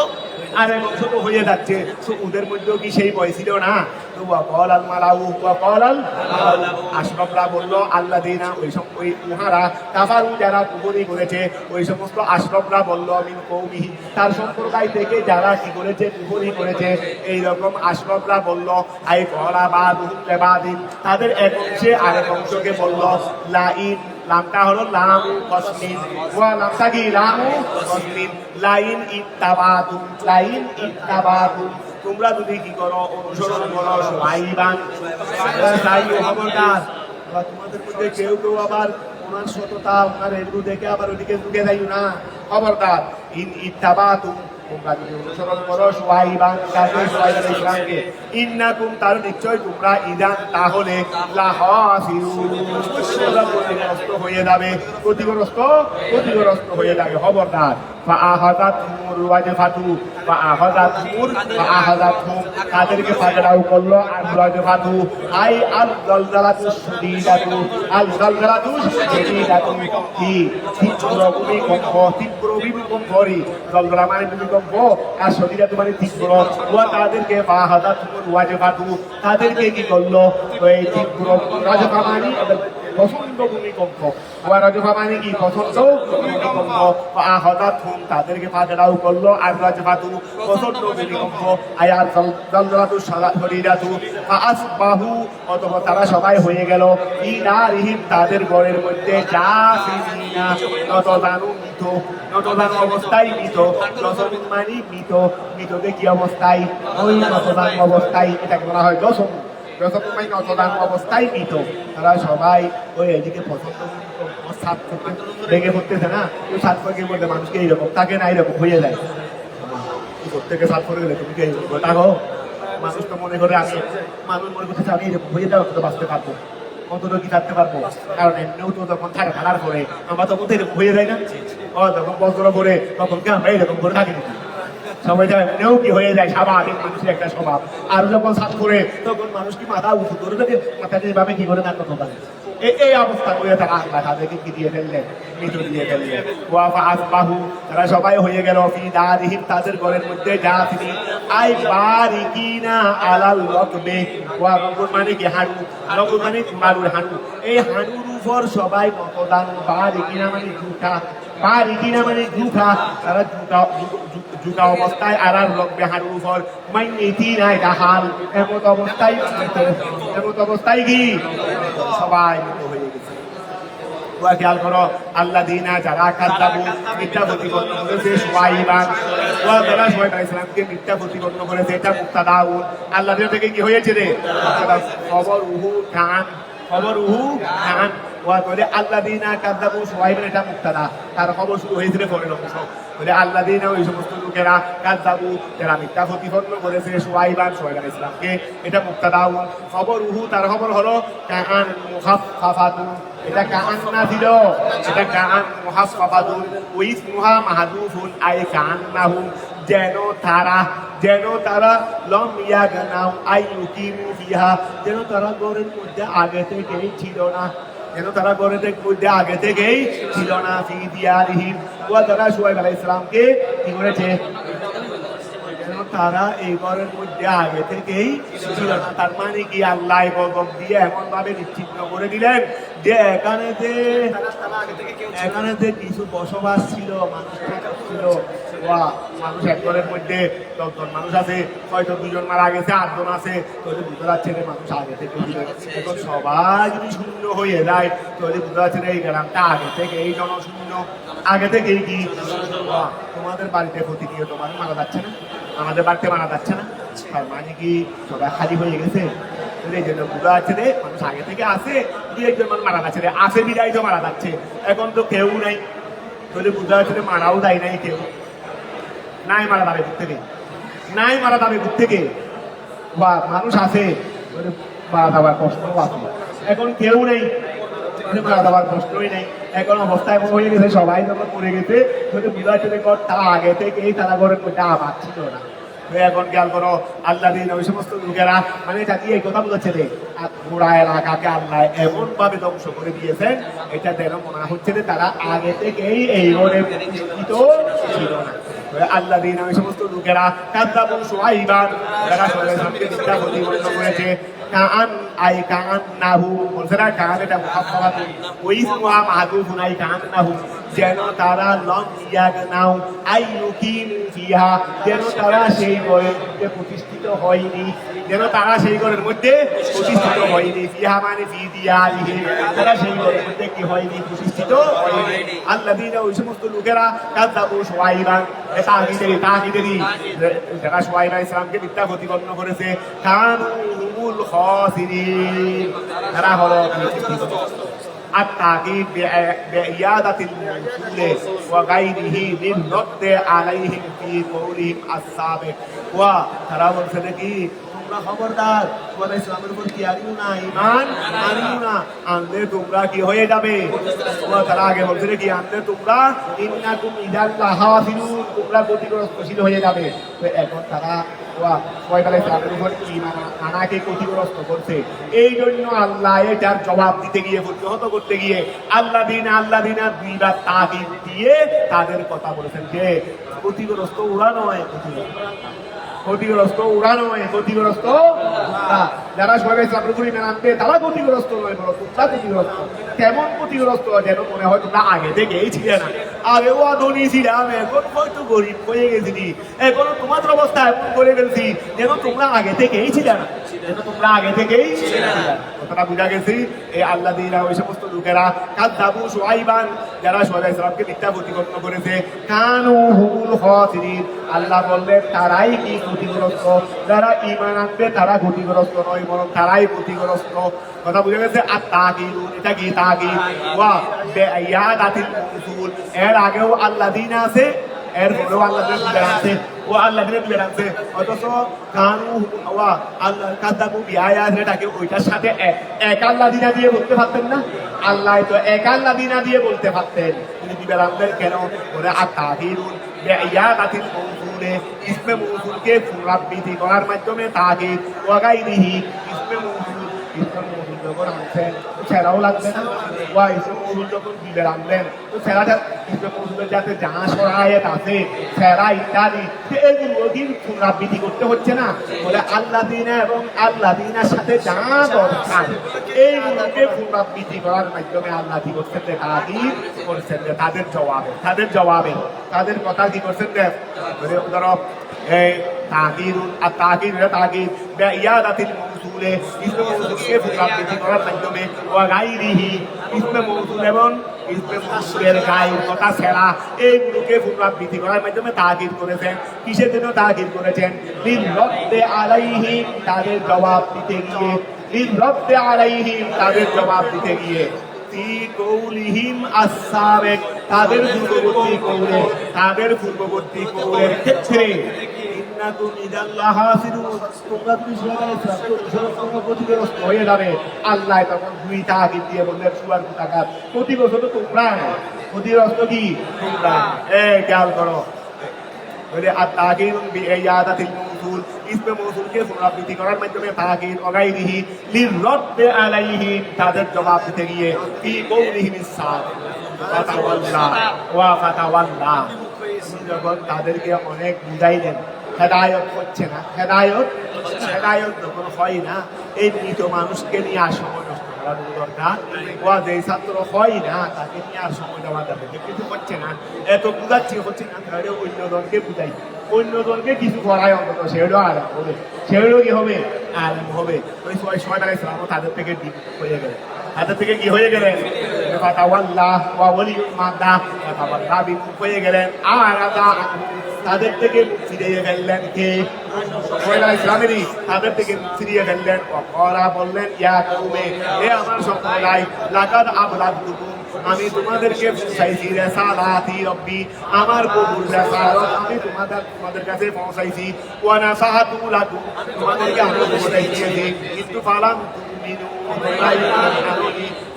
হয়ে যাচ্ছে তো ওদের মধ্যেও কি সেই ভয় ছিল না তো ওয়াকাল আল মালাউ ওয়াকাল আল আশরাফরা বলল আল্লাযীনা ওই উহারা কাফারু যারা কুফরি করেছে ওই সমস্ত আশরাফরা বলল মিন কওমিহি তার সম্প্রদায় থেকে যারা কি করেছে কুফরি করেছে এই রকম আশরাফরা বলল আই কলা বাদুহু লিবাদিন তাদের এক অংশে আরেক অংশকে বলল লাইন লামটা হলো লামু কসমিন ওয়া লামটা কি লামু কসমিন লাইন ইত্তাবাতুম তোমরা যদি কি করো অনুসরণ করো শুআইবান খবরদার তোমাদের মধ্যে কেউ কেউ আবার ওনার সততা ওনার এলু দেখে আবার ওদিকে ঢুকে যাইও না খবরদার ইত্তাবাতুম তোমরা যদি অনুসরণ করো শুআইবান শুআইব আলাইহিস সালামকে ইন্নাকুম তার নিশ্চয় তোমরা ইদান তাহলে লাহাসিরুন ক্ষতিগ্রস্ত হয়ে যাবে ক্ষতিগ্রস্ত হয়ে যাবে খবরদার তাদেরকে পাকড়াও করলো আর রাজফাতু আই আল জলজালাতু শাদীদাতু আল জলজালাতু শাদীদাতু কি তীব্র ভূমিকম্প জলজালা মানে ভূমিকম্প আর শাদীদাতু মানে তীব্র ওয়া তাদেরকে ফাহাদাতু রাজফাতু তাদেরকে কি করলো এই তীব্র রাজফা মানে প্রচন্ড ভূমিকম্প ওয়া রাজফা মানে কি প্রচন্ড ভূমিকম্প ফাহাদাতহুম তাদেরকে পাকড়াও করলো আর রাজফাতু প্রচন্ড ভূমিকম্প আয়াত জলজালাতু শাদীদাতু ফাআসবাহু অতঃপর তারা সবাই হয়ে গেল ইনারিহিম তাদের ঘরের মধ্যে জাসিমিনা নতদান অবস্থায় মৃত মানে মৃততে কি অবস্থায় ওই নতদান অবস্থায় এটাকে বলা হয় দশম নতদান অবস্থায় মৃত তারা সবাই ওই এদিকে পছন্দ সাত ভেঙে পড়তেছে না ওই সাত ভাগের মধ্যে মানুষকে এইরকম তাকে না এইরকম হয়ে যায় প্রত্যেকে সাত করে গেলে তুমি কি থাকো মানুষ তো মনে করে আমি মানুষ মনে করতেছে আমি এরকম হয়ে যাও তো বাঁচতে পারবো কতটা কি থাকতে পারবো কারণ এমনিও তো যখন থাকে থাকার পরে আমরা তখন তো এরকম হয়ে যায় না যখন বছর পরে তখন কি আমরা এরকম করে থাকি নাকি সবাই যায় এমনিও কি হয়ে যায় স্বাভাবিক মানুষের একটা স্বভাব আর যখন সাত করে তখন মানুষ কি মাথা উঁচু করে থাকে মাথাটা এভাবে কি করে থাকতে পারে এই অবস্থা করে তারা আল্লাহ তাদেরকে কি দিয়ে ফেললেন মৃত দিয়ে ফেললেন ওয়াফা আসবাহু তারা সবাই হয়ে গেল ফি দারিহিম তাদের ঘরের মধ্যে জাসিমিন আই বারিকিনা আলাল রকবে ওয়া রকব মানে কি হাঁটু রকব মানে মারুর হাঁটু এই হাঁটুর উপর সবাই মতদান বারিকিনা মানে জুঠা তারা জুটা অবস্থায় আর রকবে হাঁটুর উপর মাইনেতি নাই হাল এমত অবস্থায় কি সবাই মৃত হয়ে গেছে ওয়া খেয়াল করো আল্লাযীনা যারা কাযাবু মিথ্যা প্রতিপন্ন করেছে শুআইবান ওয়া যারা শুআইব আলাইহিস সালামকে মিথ্যা প্রতিপন্ন করেছে এটা মুক্তাদাউন আল্লাহর থেকে কি হয়েছে রে খবরুহু কান ওয়া বলে আল্লাযীনা কাযাবু শুআইবান এটা মুক্তাদা তার খবর শুরু হয়েছে পরে অংশ বলে আল্লাযীনা ওই সমস্ত লোকেরা কাযাবু যারা মিথ্যা প্রতিপন্ন করেছে শুআইব আলাইহিস সালামকে এটা মুক্তাদাউন খবরুহু তার খবর হলো কাআন মুখাফফাতুন এটা কাআন না ছিল এটা কাআন মুখাফফাতুন ওই ইসমুহা মাহদুফুন আই কাআন্নাহু যেন তারা লম ইয়াগনাউ আই ইউকিমু ফিহা যেন তারা ঘরের মধ্যে আগে থেকেই ছিল না ফি দিয়ারিহিম ওয়া তারা শুআইব আলাইহিস সালামকে কি করেছে যেন তারা এই ঘরের মধ্যে আগে থেকেই ছিল না তার মানে কি আল্লাহ গজব দিয়ে এমন ভাবে নিশ্চিহ্ন করে দিলেন যে এখানে যে কিছু বসবাস ছিল মানুষ ছিল মানুষ এক ঘরের মধ্যে 10 জন মানুষ আছে হয়তো 2 জন মারা গেছে 8 জন আছে তাহলে বুঝতে পারছে মানুষ আগে থেকে এখন সবাই যদি শূন্য হয়ে যায় তাহলে বুঝতে পারছে এই গ্রামটা আগে থেকে এই জনশূন্য আগে থেকেই কি তোমাদের বাড়িতে প্রতিনিয়ত মানুষ মারা যাচ্ছে না আমাদের বাড়িতে মারা যাচ্ছে না তার মানে কি সবাই খালি হয়ে গেছে এই জন্য বুঝা যাচ্ছে রে মানুষ আগে থেকে আসে 2-1 জন মারা যাচ্ছে রে আসে বিদায় তো মারা যাচ্ছে এখন তো কেউ নাই তাহলে বুঝা যাচ্ছে মারাও দেয় নাই কেউ নাই মারা যাবে দূর থেকে বা মানুষ আছে মারা যাওয়ার প্রশ্নও আছে এখন কেউ নেই মারা যাওয়ার প্রশ্নই নেই এখন অবস্থা এমন হয়ে গেছে সবাই যখন পড়ে গেছে বুঝা যাচ্ছে তারা আগে থেকেই তারা ঘরের মধ্যে আবার ছিল না এখন খেয়াল করো আল্লাযীনা ওই সমস্ত লোকেরা মানে এটা দিয়ে এই কথা বোঝাচ্ছে রে পুরা এলাকাকে আল্লাহ এমন ভাবে ধ্বংস করে দিয়েছেন এটা যেন মনে হচ্ছে যে তারা আগে থেকেই এই ঘরে প্রতিষ্ঠিত ছিল না আল্লাযীনা ওই সমস্ত লোকেরা কাযাবু শুআইবান যারা শুআইবকে মিথ্যা প্রতিপন্ন করেছে কাআন আই কাআন্নাহু বলছে না কাআন এটা মুখাফফাতুন ওই ইসমুহা মাহদুফুন আই কাআন্নাহু যেন তারা লম ইয়াগনাউ আই ইউকিমু ফিহা যেন তারা সেই ঘরের মধ্যে প্রতিষ্ঠিত হয়নি ফিহা মানে ফি দিয়ারিহি তারা সেই ঘরের মধ্যে কি হয়নি প্রতিষ্ঠিত হয়নি আল্লাযীনা ওই সমস্ত লোকেরা কাযাবু শুআইবান এটা তাকিদেরই যারা শুআইব আলাইহিস সালামকে মিথ্যা প্রতিপন্ন করেছে কানু হুমুল খাসিরিন তারা হলো التعقيب بإيادة الموصول وغيره للرد عليهم في قولهم السابق وترى مرسلكي খবরদার তোমাদের ইসলামের উপর কি আনিও না ঈমান আনিও না আনলে তোমরা কি হয়ে যাবে তারা আগে বলছে কি আনলে তোমরা ইন্নাকুম ইদাল লাহাফিলুন তোমরা ক্ষতিগ্রস্তশীল হয়ে যাবে তো এখন তারা শুআইব আলাইহিস সালামের উপর ঈমান আনাকে ক্ষতিগ্রস্ত করছে এই জন্য আল্লাহ এটার জবাব দিতে গিয়ে প্রতিহত করতে গিয়ে আল্লাযীনা দুইবার তাকিদ দিয়ে তাদের কথা বলেছেন যে ক্ষতিগ্রস্ত ওরা নয় ক্ষতিগ্রস্ত যারা শুআইব আলাইহিস সালামের উপর ঈমান আনবে তারা ক্ষতিগ্রস্ত নয় বড় তোমরা ক্ষতিগ্রস্ত কেমন ক্ষতিগ্রস্ত যেন মনে হয় তোমরা আগে থেকেই ছিলে না আগেও ধনী ছিলাম এখন হয়তো গরিব হয়ে গেছি এখন তোমাদের অবস্থা এমন করে ফেলছি যেন তোমরা আগে থেকেই ছিলে না কথাটা বুঝা গেছি এই আল্লাযীনা ওই সমস্ত লোকেরা কাযাবু শুআইবান যারা শুআইব আলাইহিস সালামকে মিথ্যা প্রতিপন্ন করেছে কানু হুমুল খাসিরিন আল্লাহ বললেন তারাই কি ক্ষতিগ্রস্ত যারা ঈমান আনবে তারা ক্ষতিগ্রস্ত নয় বরং তারাই ক্ষতিগ্রস্ত কথা বুঝা গেছে আর তাকিদুন এটা কি তাকিদ ওয়া বিয়াদাতিল মাউসুল এর আগেও আল্লাযীনা আছে এর পরেও আল্লাযীনা আছে ও আল্লাযীনা আছে অথচ কানু ওয়া আল্লাহ কাযাবু বিআয়াতিহি ওইটার সাথে এক আল্লাযীনা দিয়ে বলতে পারতেন না আল্লাহ তো এক আল্লাযীনা দিয়ে বলতে পারতেন তিনি বিবেরামদের কেন ওরে আর তাকিদুন বিয়াদাতিল মাউসুলে ইসমে মাউসুলকে পুনরাবৃত্তি করার মাধ্যমে তাকিদ ওয়া গায়রিহি ইসমে মাউসুল যখন আনছেন ছেড়াও লাগবে না ওয়া ইসমে মাউসুল যখন দিবের আনলেন তো ছেড়াটা ইসমে মাউসুলের যাতে জানা সরায়েত আছে ছেড়া ইত্যাদি এগুলো কিন্তু পুনরাবৃত্তি করতে হচ্ছে না বলে আল্লাযীনা এবং আল্লাযীনার সাথে যা দরকার এইগুলোকে পুনরাবৃত্তি করার মাধ্যমে আল্লাহ কি করছেন যে তাকিদ করছেন যে তাদের জবাবে তাদের কথা কি করছেন যে ধরো এই তাকিদ আর তাকিদ বিয়াদাতিল মাউসুলে ইসমে মাউসুলকে পুনরাবৃত্তি করার মাধ্যমে ওয়া গায়রিহি ইসমে মাউসুল এবং ইসমে মৌসুলের গায়ের কথা ছেড়া এইগুলোকে পুনরাবৃত্তি করার মাধ্যমে তাকিদ করেছেন। কিসের জন্য তাকিদ করেছেন? লিরদ্দে আলাইহিম, তাদের জবাব দিতে গিয়ে, লিরদ্দে আলাইহিম, তাদের জবাব দিতে গিয়ে, ফি কৌলিহিম আস-সাবিক, তাদের পূর্ববর্তী কৌলে, তাদের পূর্ববর্তী কৌলের ক্ষেত্রে ইন্নাকুম ইদাল্লাহ হাসিনুন, তোমরা যদি ক্ষতিগ্রস্ত হয়ে যাবে। আল্লাহ তখন দুই তাকিদ দিয়ে বললেন সুয়ার কুতাকার, ক্ষতিগ্রস্ত তো তোমরা, ক্ষতিগ্রস্ত কি তোমরা। খেয়াল করো, আর তাকিদ বিইয়াদাতিল মৌসুল, ইসমে মৌসুলকে পুনরাবৃত্তি করার মাধ্যমে তাকিদ ওয়াগাইরিহি লিরদ্দে আলাইহিম, তাদের জবাব দিতে গিয়ে ফি কৌলিহিম আস-সাবিক ফাতাওয়াল্লা ওয়া ফাতাওয়াল্লা, যখন তাদেরকে অনেক বুঝাইলেন হেদায়ত হচ্ছে না, হেদায়ত যখন হয় না, এই মৃত মানুষকে নিয়ে আর সময় নষ্ট করার দরকার। ওয়া যে ছাত্র হয় না তাকে নিয়ে আর সময় দেওয়া যাবে, কিছু হচ্ছে না, এত বুঝাচ্ছি হচ্ছে না, তাহলে অন্যজনকে বুঝাই, অন্যজনকে কিছু করায় অন্তত সেগুলো আরাম হবে, সেগুলো কি হবে? আরাম হবে। ওই সময় ইসলাম তাদের থেকে ডিপ হয়ে গেলেন, তাদের থেকে কি হয়ে গেলেন? ফাতাওয়াল্লাহ ওয়া ওয়ালিউল মাদা, ফাতাওয়াল্লাহ বিমুখ হয়ে গেলেন। আর তাদের থেকে ফিরিয়ে ফেললেন কে? ইসলামেরই, তাদের থেকে ফিরিয়ে ফেললেন। ওরা বললেন ইয়া কওমে, হে আমার সম্প্রদায়, লাকাদ আবলাগতুকুম, আমি তোমাদেরকে পৌঁছাইছি রিসালাতি রব্বি, আমার প্রভুর রিসালাত আমি তোমাদের কাছে পৌঁছাইছি। ওয়া নাসাহাতু লাকুম, তোমাদেরকে আমি উপদেশ দিয়েছি, কিন্তু ফালাম তুমিনু,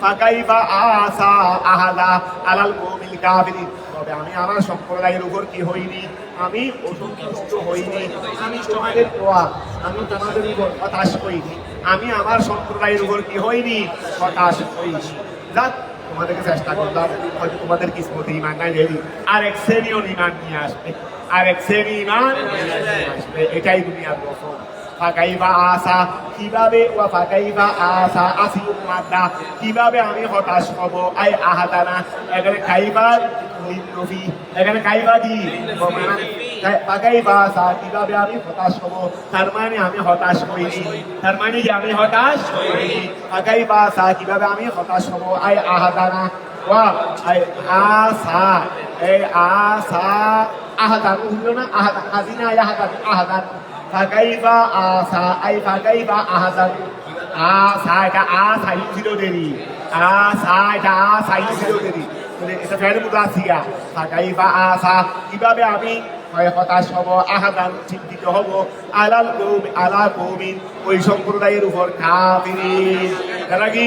ফাকাইফা আসা আহাদা আলাল কওমিল কাফিরিন, তবে আমি আমার সম্প্রদায়ের উপর কি হইনি? আমি অসন্তুষ্ট হইনি, আমি তোমাদের দোয়া, আমি তোমাদের উপর হতাশ হইনি, আমি আমার সম্প্রদায়ের উপর কি হইনি? হতাশ হইনি। যাক, তোমাদেরকে চেষ্টা করলাম, হয়তো তোমাদের কিসমতে ইমান নাই, রেডি আর এক শ্রেণীও ইমান নিয়ে আসবে, আর এক শ্রেণী ইমান নিয়ে আসবে। এটাই দুনিয়ার রসম। ফাকাইফা আসা, কিভাবে? ওয়া ফাকাইফা আসা আসিউল মাদা, কিভাবে আমি হতাশ হব? আই আহাদানা, এখানে কাইফা লিনফি, এখানে কাইফা কি ফাকাইফা আসা, কিভাবে আমি হতাশ হব, তার মানে আমি হতাশ হইনি, তার মানে কি আমি হতাশ হইনি। ফাকাইফা আসা, কিভাবে আমি হতাশ হব? আই আহাদানা ওয়া আই আসা, এই আসা আহাদান হলো না, আহাদান আজিনা আহাদান, আহাদান ফাকাইফা আসা, আই ফাকাইফা আহাদান, আসা এটা আসাই ছিল দেরি, আসা এটা আসাই ছিল দেরি, এটা ফের মুদাসিয়া। ফাকাইফা আসা, কিভাবে আমি হতাশ হব, আহাদান চিন্তিত হব, আলাল কওমি, আলা কওমিন, ওই সম্প্রদায়ের উপর, কাফিরিন, যারা কি?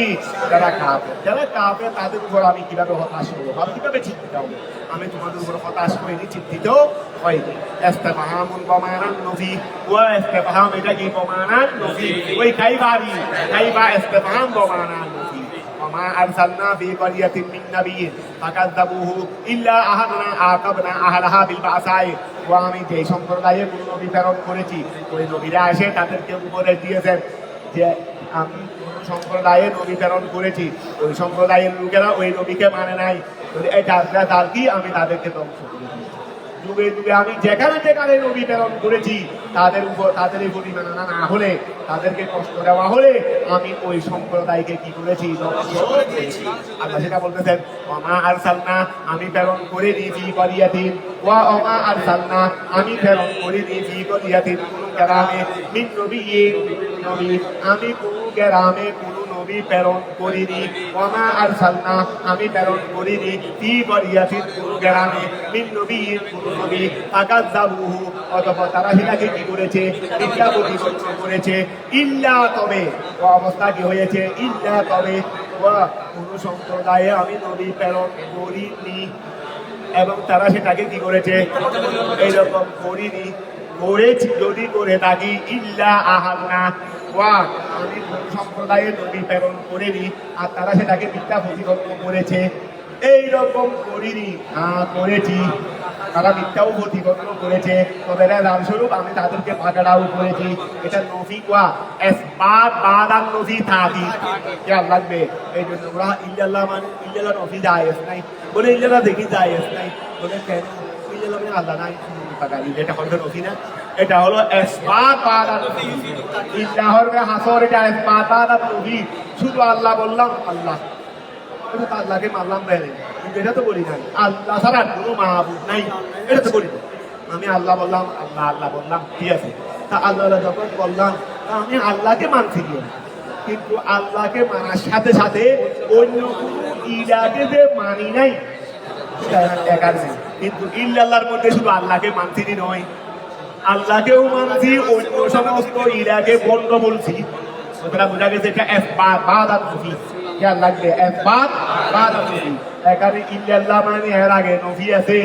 যারা কাফের, যারা কাফের তাদের উপর আমি কিভাবে হতাশ হব, আমি কিভাবে চিন্তিত হব? আমি তোমাদের উপর হতাশ হইনি, চিন্তিত হয়নি। ইস্তিফহামুন বমানান নফি, ওয়া ইস্তিফহাম এটা কি? বমানান নফি, ওই কাইফারি, কাইফা ইস্তিফহাম বমানান নফি। ওমা আরসালনা ফি ক্বরিয়াতিন মিন নাবিয়্যিন ফাকাযযাবুহু ইল্লা আহাদনা আকাবনা আহলাহা বিল বাসাই, ও আমি যে সম্প্রদায়ে কোন নবী প্রেরণ করেছি, ওই নবীরা এসে তাদেরকে উপদেশ দিয়েছেন যে আমি কোন সম্প্রদায়ে নবী প্রেরণ করেছি, ওই সম্প্রদায়ের লোকেরা ওই নবীকে মানে নাই, এটা তার কি? আমি তাদেরকে ধ্বংস করেছি। যুগে যুগে আমি যেখানে যেখানে নবী প্রেরণ করেছি, তাদের উপর, তাদের এই পরিমাণনা না হলে, তাদেরকে কষ্ট দেওয়া হলে, আমি ওই সম্প্রদায়কে কি করেছি? ধ্বংস করেছি। আল্লাহ সেটা বলতেছেন, ওমা আরসালনা, আমি প্রেরণ করিনি ফি ক্বরিয়াতিন, ওয়া ওমা আরসালনা, আমি প্রেরণ করিনি ফি ক্বরিয়াতিন, কোন গ্রামে, মিন নবিয়্যিন, নবী, আমি কোন গ্রামে কোন নবী প্রেরণ করিনি। ওমা আরসালনা, আমি প্রেরণ করিনি ফি ক্বরিয়াতিন, কোন গ্রামে, মিন নবিয়্যিন, কোন নবী, ফাকাযযাবুহু, অতঃপর তারা সেটাকে কি করেছে? মিথ্যা প্রতিপন্ন করেছে। ইল্লা, তবে, ও অবস্থা কি হয়েছে? ইল্লা, তবে, ওয়া কোন সম্প্রদায়ে আমি নবী প্রেরণ করিনি, এবং তারা সেটাকে কি করেছে? এইরকম করিনি, করেছি যদি করে থাকি, ইল্লা আহাদনা ওয়া, আমি কোন সম্প্রদায়ে নবী প্রেরণ করিনি, আর তারা সেটাকে মিথ্যা প্রতিপন্ন করেছে। এইরকম করিনি, করেছি, তারা মিথ্যাও প্রতিপন্ন করেছে, তবে রামস্বরূপ আমি তাদেরকে পাকড়াও করেছি। এটা নফি কোয়া এসবাত বাদান নফি থাকি, খেয়াল লাগবে। এই জন্য ওরা ইল্লাল্লাহ মানে ইল্লাল্লাহ নফি জায়েজ নাই, বলে ইল্লাল্লাহ দেখি জায়েজ নাই, বলে কেন? ইল্লাল্লাহ মানে আল্লাহ নাই, এটা হলো নফি না, এটা হলো এসবাত বাদান নফি। ইল্লাহর হাসর, এটা এসবাত বাদান নফি, শুধু আল্লাহ বললাম, আল্লাহ এটা তো আল্লাহকে মানলাম বাইরে, কিন্তু এটা তো বলি নাই আল্লাহ ছাড়া কোনো মাহবুব নাই, এটা তো বলি না। আমি আল্লাহ বললাম, আল্লাহ আল্লাহ বললাম, ঠিক আছে। তা আল্লাহ যখন বললাম, তা আমি আল্লাহকে মানছি গিয়ে, কিন্তু আল্লাহকে মানার সাথে সাথে অন্য কোনো ইলাকে যে মানি নাই একার নেই। কিন্তু ইল্লাল্লাহর মধ্যে শুধু আল্লাহকে মানছি নয়, আল্লাহকেও মানছি, অন্য সমস্ত ইলাকে বন্ধ বলছি। সুতরাং বোঝা গেছে এটা ইসবাত বাদাত নফি, খেয়াল রাখবে, ইসবাত বাদাত নফি। এখানে ইল্লাল্লাহ মানে এর আগে নফি আছে,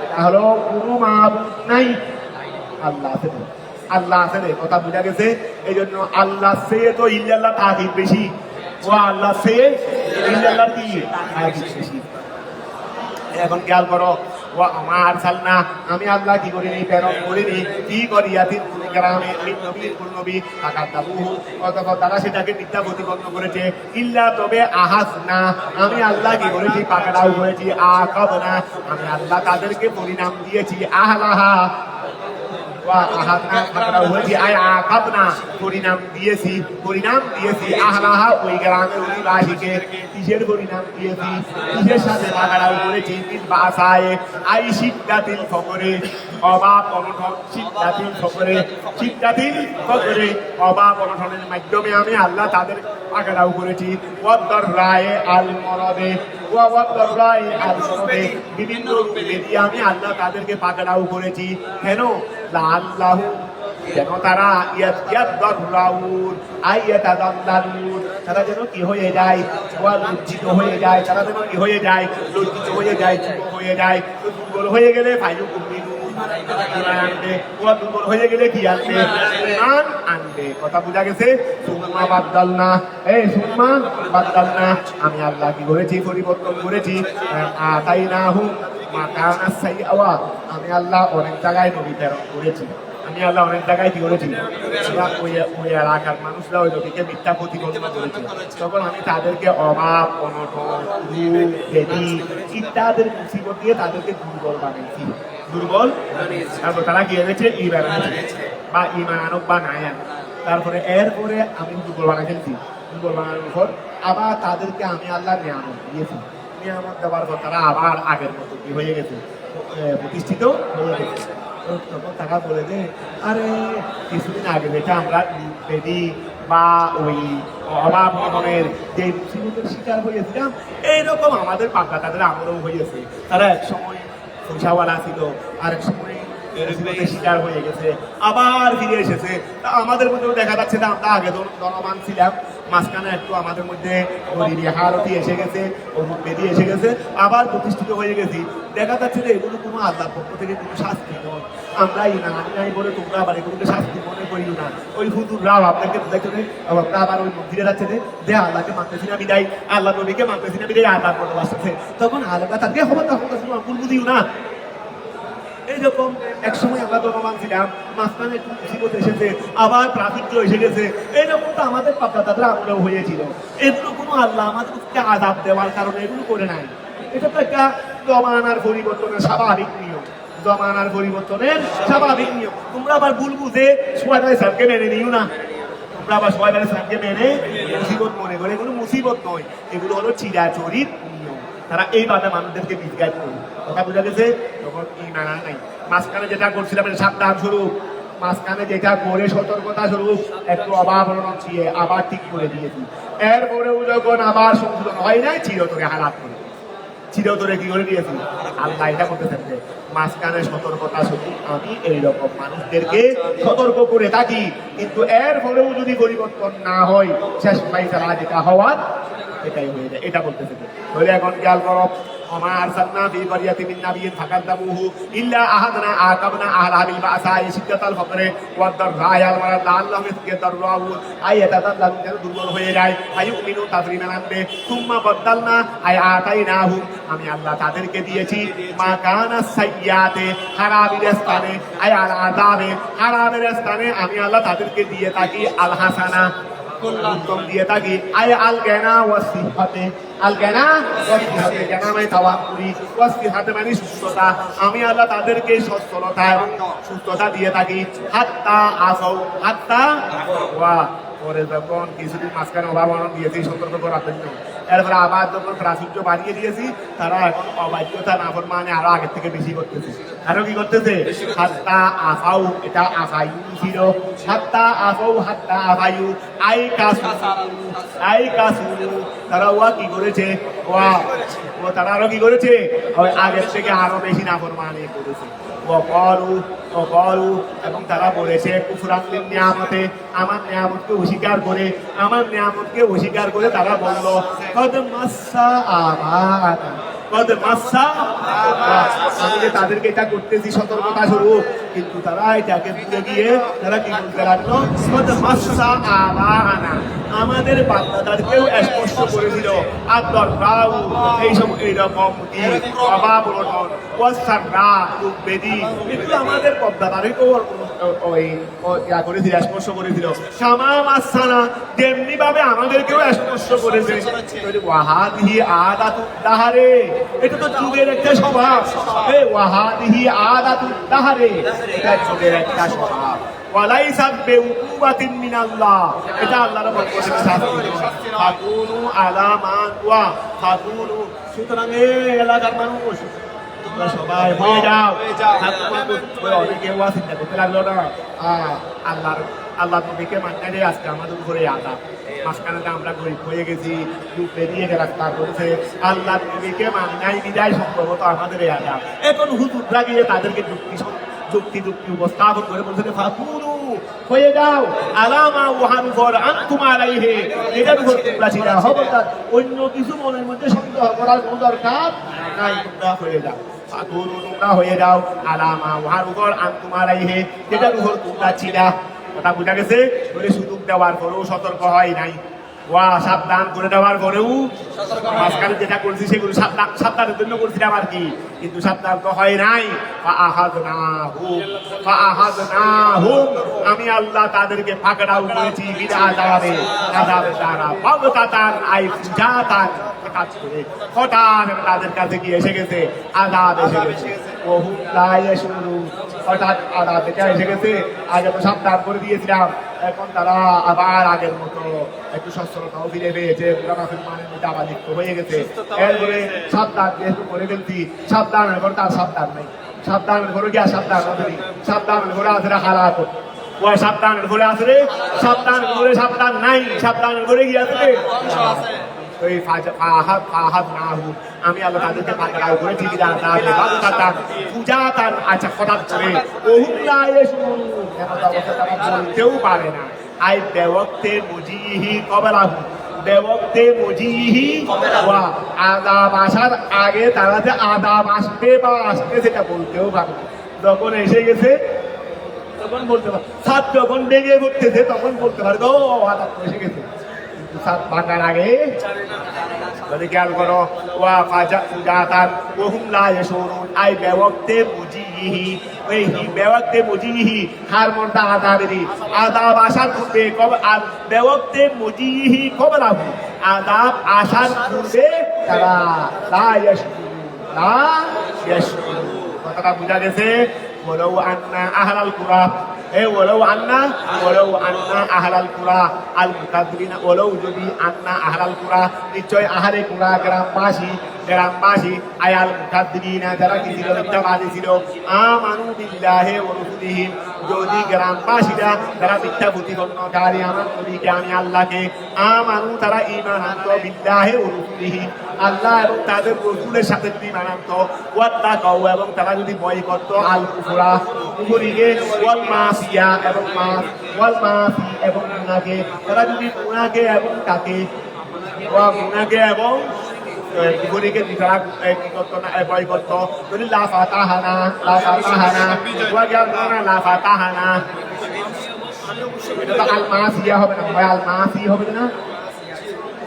এটা হলো কোনো মাবুদ নাই, আল্লাহ আছে, আল্লাহ আছে রে, কথা বোঝা গেছে। এই জন্য আল্লাহ সে তো ইল্লাল্লাহ তাকিদ বেশি, ও আল্লাহ সে ইল্লাল্লাহ কি তাকিদ বেশি। এখন খেয়াল করো, ও আমার সালনা, আমি আল্লাহ কি করিনি, প্রেরণ করিনি, কি করি ইয়াতিন গ্রামে নবীর কোন নবী টাকা দাবু, অথবা তারা সেটাকে মিথ্যা প্রতিপন্ন করেছে। ইল্লা তবে আহাস না, আমি আল্লাহ কি করেছি, পাকড়াও করেছি। আকাব না, আমি আল্লাহ তাদেরকে পরিণাম দিয়েছি। আহলাহা পরিণাম দিয়েছি, পরিণাম দিয়েছি। আহলাহা ওই গ্রামের অধিবাসীকে কিসের পরিণাম দিয়েছি, কিসের সাথে পাকড়াও করেছি। বাসায় আই সিদ্ধাতিল ফকরে, অভাব অনটন, সিদ্ধাতিল ফকরে, সিদ্ধাতিল ফকরে, অভাব অনটনের মাধ্যমে আমি আল্লাহ তাদের পাকড়াও করেছি। ওয়াদ্দর রায়ে আল মরদে, ওয়াদ্দর রায়ে আল মরদে, বিভিন্ন রূপে দিয়ে আমি আল্লাহ তাদেরকে পাকড়াও করেছি। কেন? লাআল্লাহু, যেন তারা তারা যেন কি হয়ে যায়, লজ্জিত হয়ে যায়, তারা যেন কি হয়ে যায়, লজ্জিত হয়ে যায়, ছোট হয়ে যায়। দুর্বল হয়ে গেলে ফাইলু কুমিনু আনবে, ওরা দুর্বল হয়ে গেলে কি আনবে, ইমান আনবে। কথা বোঝা গেছে। সুম্মা বাদদালনা, এই সুম্মা বাদদালনা, আমি আল্লাহ কি করেছি, পরিবর্তন করেছি। আতাইনাহু মাকানাস সাইয়্যা, আমি আল্লাহ অনেক জায়গায় নবী প্রেরণ করেছি, আমি আল্লাহ অনেক জায়গায় কি করেছি, ওই এলাকার মানুষরা ওই নবীকে মিথ্যা প্রতিপন্ন করেছে। তখন আমি তাদেরকে অভাব অনটন রোগ ব্যাধি ইত্যাদির মুসিবত দিয়ে তাদেরকে দুর্বল বানিয়েছি, দুর্বল। তারপর তারা কি হয়েছে, ইমান এনেছে বা ইমান আনক বা নাই আনক। তারপরে এরপরে আমি দুর্বল বানাই ফেলছি, দুর্বল বানানোর পর আবার তাদেরকে আমি আল্লাহ নিয়ামত দিয়েছি। নিয়ামত দেওয়ার পর তারা আবার আগের মতো কি হয়ে গেছে, প্রতিষ্ঠিত হয়ে গেছে। তখন তারা বলে যে, আরে কিছুদিন আগে যেটা আমরা বেদি বা ওই অভাব অনটনের যে মুসিবতের শিকার হয়েছিলাম, এইরকম আমাদের পাকা তাদের আমরাও হয়েছে। তারা এক সময় পয়সাওয়ালা ছিল, আর এক সময় মুসিবতের শিকার হয়ে গেছে, আবার ফিরে এসেছে। তা আমাদের মধ্যেও দেখা যাচ্ছে যে আমরা আগে ধনবান ছিলাম, মাঝখানে একটু আমাদের মধ্যে হারতি এসে গেছে, অরুণ বেদি এসে গেছে, আবার প্রতিষ্ঠিত হয়ে গেছি। দেখা যাচ্ছে যে এগুলো কোনো আল্লাহর পক্ষ থেকে কোনো শাস্তি নয়। আমরা নাই বলে তোমরা আবার এগুলোকে শাস্তি মনে করিও না। ওই হুজুররাও আপনাকে বুঝাইতে আমরা আবার ওই মন্দিরে যাচ্ছে যে আল্লাহকে মানতেছি না বিদায়, আল্লাহ নবীকে মানতেছি না বিদায়, আল্লাহর মতো আসতেছে। তখন আল্লাহ তাকে হবে তখন ভুল বুঝিও না। এইরকম এক সময় আমরা ধনবান ছিলাম, মাঝখানে একটু মুসিবত এসেছে, আবার প্রাচুর্য এসে গেছে। এইরকম তো আমাদের পাপা দাদা আমরাও হয়েছিল। এগুলো কোনো আল্লাহ আমাদেরকে আযাব দেওয়ার কারণে এগুলো করে নাই। এটা তো একটা জমানার পরিবর্তনের স্বাভাবিক নিয়ম, জমানার পরিবর্তনের স্বাভাবিক নিয়ম। তোমরা আবার ভুল বুঝে সোহাগ আলাইহিসসালামকে মেনে নিও না, তোমরা আবার সোহাগ আলাইহিসসালামকে মেনে মুসিবত মনে করে। এগুলো মুসিবত নয়, এগুলো হলো চিরাচরিত নিয়ম। তারা এইভাবে মানুষদেরকে বিজ্ঞান করবে। কথা বোঝা গেছে। তখন ঈমান নাই। মাঝখানে যেটা করছিলাম সাবধান স্বরূপ, মাঝখানে যেটা করে সতর্কতা স্বরূপ একটু অভাব ছিয়ে আবার ঠিক করে দিয়েছি। এরপরেও যখন আবার সংশোধন হয় নাই, চিরতরে হালাত করে, চিরতরে কি করে দিয়েছি। আল্লাহ এটা করতে থাকবে, মাঝখানে সতর্কতা স্বরূপ আমি এইরকম মানুষদেরকে সতর্ক করে থাকি। কিন্তু এরপরেও যদি পরিবর্তন না হয়, শেষ ফাইসালা যেটা হওয়ার এটাই হয়ে যায়। এটা বলতে থাকে। তাহলে এখন খেয়াল করো, وما أرسلنا في قرية من نبي فكذبوه إلا أخذنا عاقبنا أهلها بالبأساء شدة الفقر والضراء لعلهم يضرعون أي يتضرعون দুর্বল হয়ে যায়, ফায়ুমিনু তাসলিমান আনবে। সুম্মা বাদদালনা আই আতাইনাহুম, আমি আল্লাহ তাদেরকে দিয়েছি মাকানা সাইয়্যাতে, খারাপের স্থানে, আই আল আযাবে, খারাপের স্থানে আমি আল্লাহ তাদেরকে দিয়ে থাকি আল হাসানা, উত্তম দিয়ে থাকি। আই আল জ্ঞানা ওয়াসিহাতে, আল জ্ঞানা ওয়াসিহাতে, জ্ঞানা মানে তাওয়াক্কুলি, ওয়াসিহাতে মানে সুস্থতা। আমি আল্লাহ তাদেরকে সচ্ছলতা এবং সুস্থতা দিয়ে থাকি। হাত্তা আসাউ, হাত্তা ওয়া, পরে যখন কিছুদিন মাঝখানে অভাব অনটন দিয়েছি সতর্ক করার জন্য, এরপরে আবার যখন প্রাচুর্য বাড়িয়ে দিয়েছি তারা এখন অবাধ্যতা নাফরমানে আরো আগের থেকে বেশি করতেছে। আরো কি করতেছে? হাত্তা আফাউ, এটা আফাইউ ছিল, হাত্তা আফাউ হাত্তা আফাইউ, আই কাসু আই কাসু, তারা ওয়া কি করেছে, তারা আরো কি করেছে, আগের থেকে আরো বেশি নাফরমানি করেছে। এবং তারা বলেছে কুফরান নিয়ামতে, আমার নিয়ামতকে অস্বীকার করে, আমার নিয়ামতকে অস্বীকার করে তারা বলল কদ মাসা আবানা, কদ মাসা, আমি যে তাদেরকে এটা করতেছি সতর্কতা স্বরূপ, কিন্তু তারা এটাকে ভুলে গিয়ে তারা কি বলতে লাগলো, কদ মাসা আবানা, আমাদের বান্দাদেরকেও স্পর্শ করেছিল, আর দরকার এই সব এইরকম অভাবনটন ওয়াসাররা বেদি, এগুলো আমাদের পদ্মাদারেকেও করেছিল, স্পর্শ করেছিল। শামা মাসানা, তেমনি ভাবে আমাদেরকেও স্পর্শ করেছে। ওয়াহাদিহি আদাতুদ্দাহারে, এটা তো যুগের একটা স্বভাব। ওয়াহাদিহি আদাতুদ্দাহারে, এটা যুগের একটা স্বভাব। ওয়ালাইসা বিউকুবাতিন মিনাল্লাহ, এটা আল্লাহর পক্ষ থেকে শাস্তি। ফাকুনু আলা মান ওয়া ফাকুনু, সুতরাং এই এলাকার মানুষ তোমরা সবাই হয়ে যাও। অনেকে ওয়া চিন্তা করতে লাগলো না, আল্লাহ নবীকে মানতে আজকে আমাদের উপরে আযাব, মাঝখানে আমরা গরিব হয়ে গেছি, দুঃখ বেরিয়ে রাস্তা করছে, আল্লাহ নবীকে মানাই বিদায় সম্ভবত আমাদের এই আযাব। এখন হুজুররা গিয়ে তাদেরকে যুক্তি উপস্থাপন করে বলছে ফাকুনু, হয়ে যাও, আলামা ওয়াহান ফর আনতুম আলাইহি, এটার উপর তোমরা ছিলা, খবরদার অন্য কিছু মনের মধ্যে সন্দেহ করার কোনো দরকার নাই, তোমরা হয়ে যাও। ফাকুনু, তোমরা হয়ে যাও, আলামা ওয়াহান ফর আনতুম আলাইহি, এটার উপর তোমরা ছিলা। কথা বুঝা গেছে? বলে সুযোগ দেওয়ার পরেও সতর্ক হয় নাই, ওয়া সাবধান করে দেওয়ার পরেও মাঝখানে যেটা করছি সেগুলো সাবধানের জন্য করছিলাম আর কি, কিন্তু সাবধান তো হয় নাই। আমি আল্লাহ তাদেরকে ফাঁকড়াও করেছি বিদাতারে, আযাবের দ্বারা, বাগতাতান আই ফুজাতান, কাজ করে হঠাৎ তাদের কাছে গিয়ে এসে গেছে, আযাব এসে গেছে। ওহুম লা ইয়াশউরুন, হঠাৎ আযাব এসে গেছে। আগে তো সাবধান করে দিয়েছিলাম, এখন তারা আবার আগের মতো একটু সচ্ছলতাও ফিরে পেয়েছে, মানের মধ্যে আবার লিপ্ত হয়ে গেছে। এরপরে সাবধান যেহেতু করে ফেলছি, সাবধানের ঘরে তার সাবধান নেই, সাবধানের ঘরে গিয়া সাবধান নেই, সাবধানের ঘরে আসলে হারাত, ও সাবধানের ঘরে আসলে সাবধানের ঘরে সাবধান নাই, সাবধানের ঘরে গিয়ে আসলে আমি আল্লাহ তাদেরকে পাকড়াও করেছি পূজাতান, আচ্ছা হঠাৎ করে বলতেও পারে না। আই বেওয়াক্তে মুজিহি কবলাহু, বেওয়াক্তে মুজিহি ওয়া, আযাব আসার আগে তারা যে আযাব আসবে বা আসবে সেটা বলতেও পারে না। যখন এসে গেছে তখন বলতে পারে, সাত যখন বেগে ঘুরতেছে তখন বলতে পারে ও আযাব এসে গেছে, সাত ভাঙার আগে খেয়াল করো। ওয়া ফাজা ফুজাতান ওহুম লা ইয়াশুরুন, আই বেওয়াক্তে মুজিহি, ওই বেওয়াক্তে মুজিহি হার মনটা আযাবেরই, আযাব আসার পূর্বে আর বেওয়াক্তে মুজিহি কবলাহু, আযাব আসার পূর্বে তারা লা ইয়াশুরুন। কথাটা বুঝা গেছে? ওয়ালাউ আন্না আহলাল কুরা, ওয়ালাউ আন্না আহলাল কুরা আল মুকাদ্দিবিনা, ওয়ালাউ যদি আন্না আহলাল কুরা, নিশ্চয় আহলে কুরা গ্রামবাসী আয়াল মুকাদ্দিবিনা, যারা কি ছিল, মিথ্যাবাদী ছিল, আমানু বিল্লাহি ওয়া রাসূলিহি, যদি গ্রামবাসীরা যারা মিথ্যা প্রতিপন্নকারী আমার নবীকে আমি আল্লাহকে, আমানু তারা ঈমান আনতো, বিল্লাহি ওয়া রাসূলিহি, আল্লাহ এবং তাদের রাসূলের সাথে যদি ঈমান আনতো, ওয়াত্তাকাউ এবং তারা যদি ভয় করত, আল কুফরা কুফরিকে, ওয়াল মাসিয়া এবং ওয়াল মাসি এবং গুনাহকে, তারা যদি গুনাহকে এবং তাকে গুনাহকে এবং কুফরিকে তারা কি করতো না, ভয় করতো, যদি লা ফাতাহানা লা ফাতাহানা, এটা তো আল মাসিয়া হবে না, ভাই আল মাসি হবে না,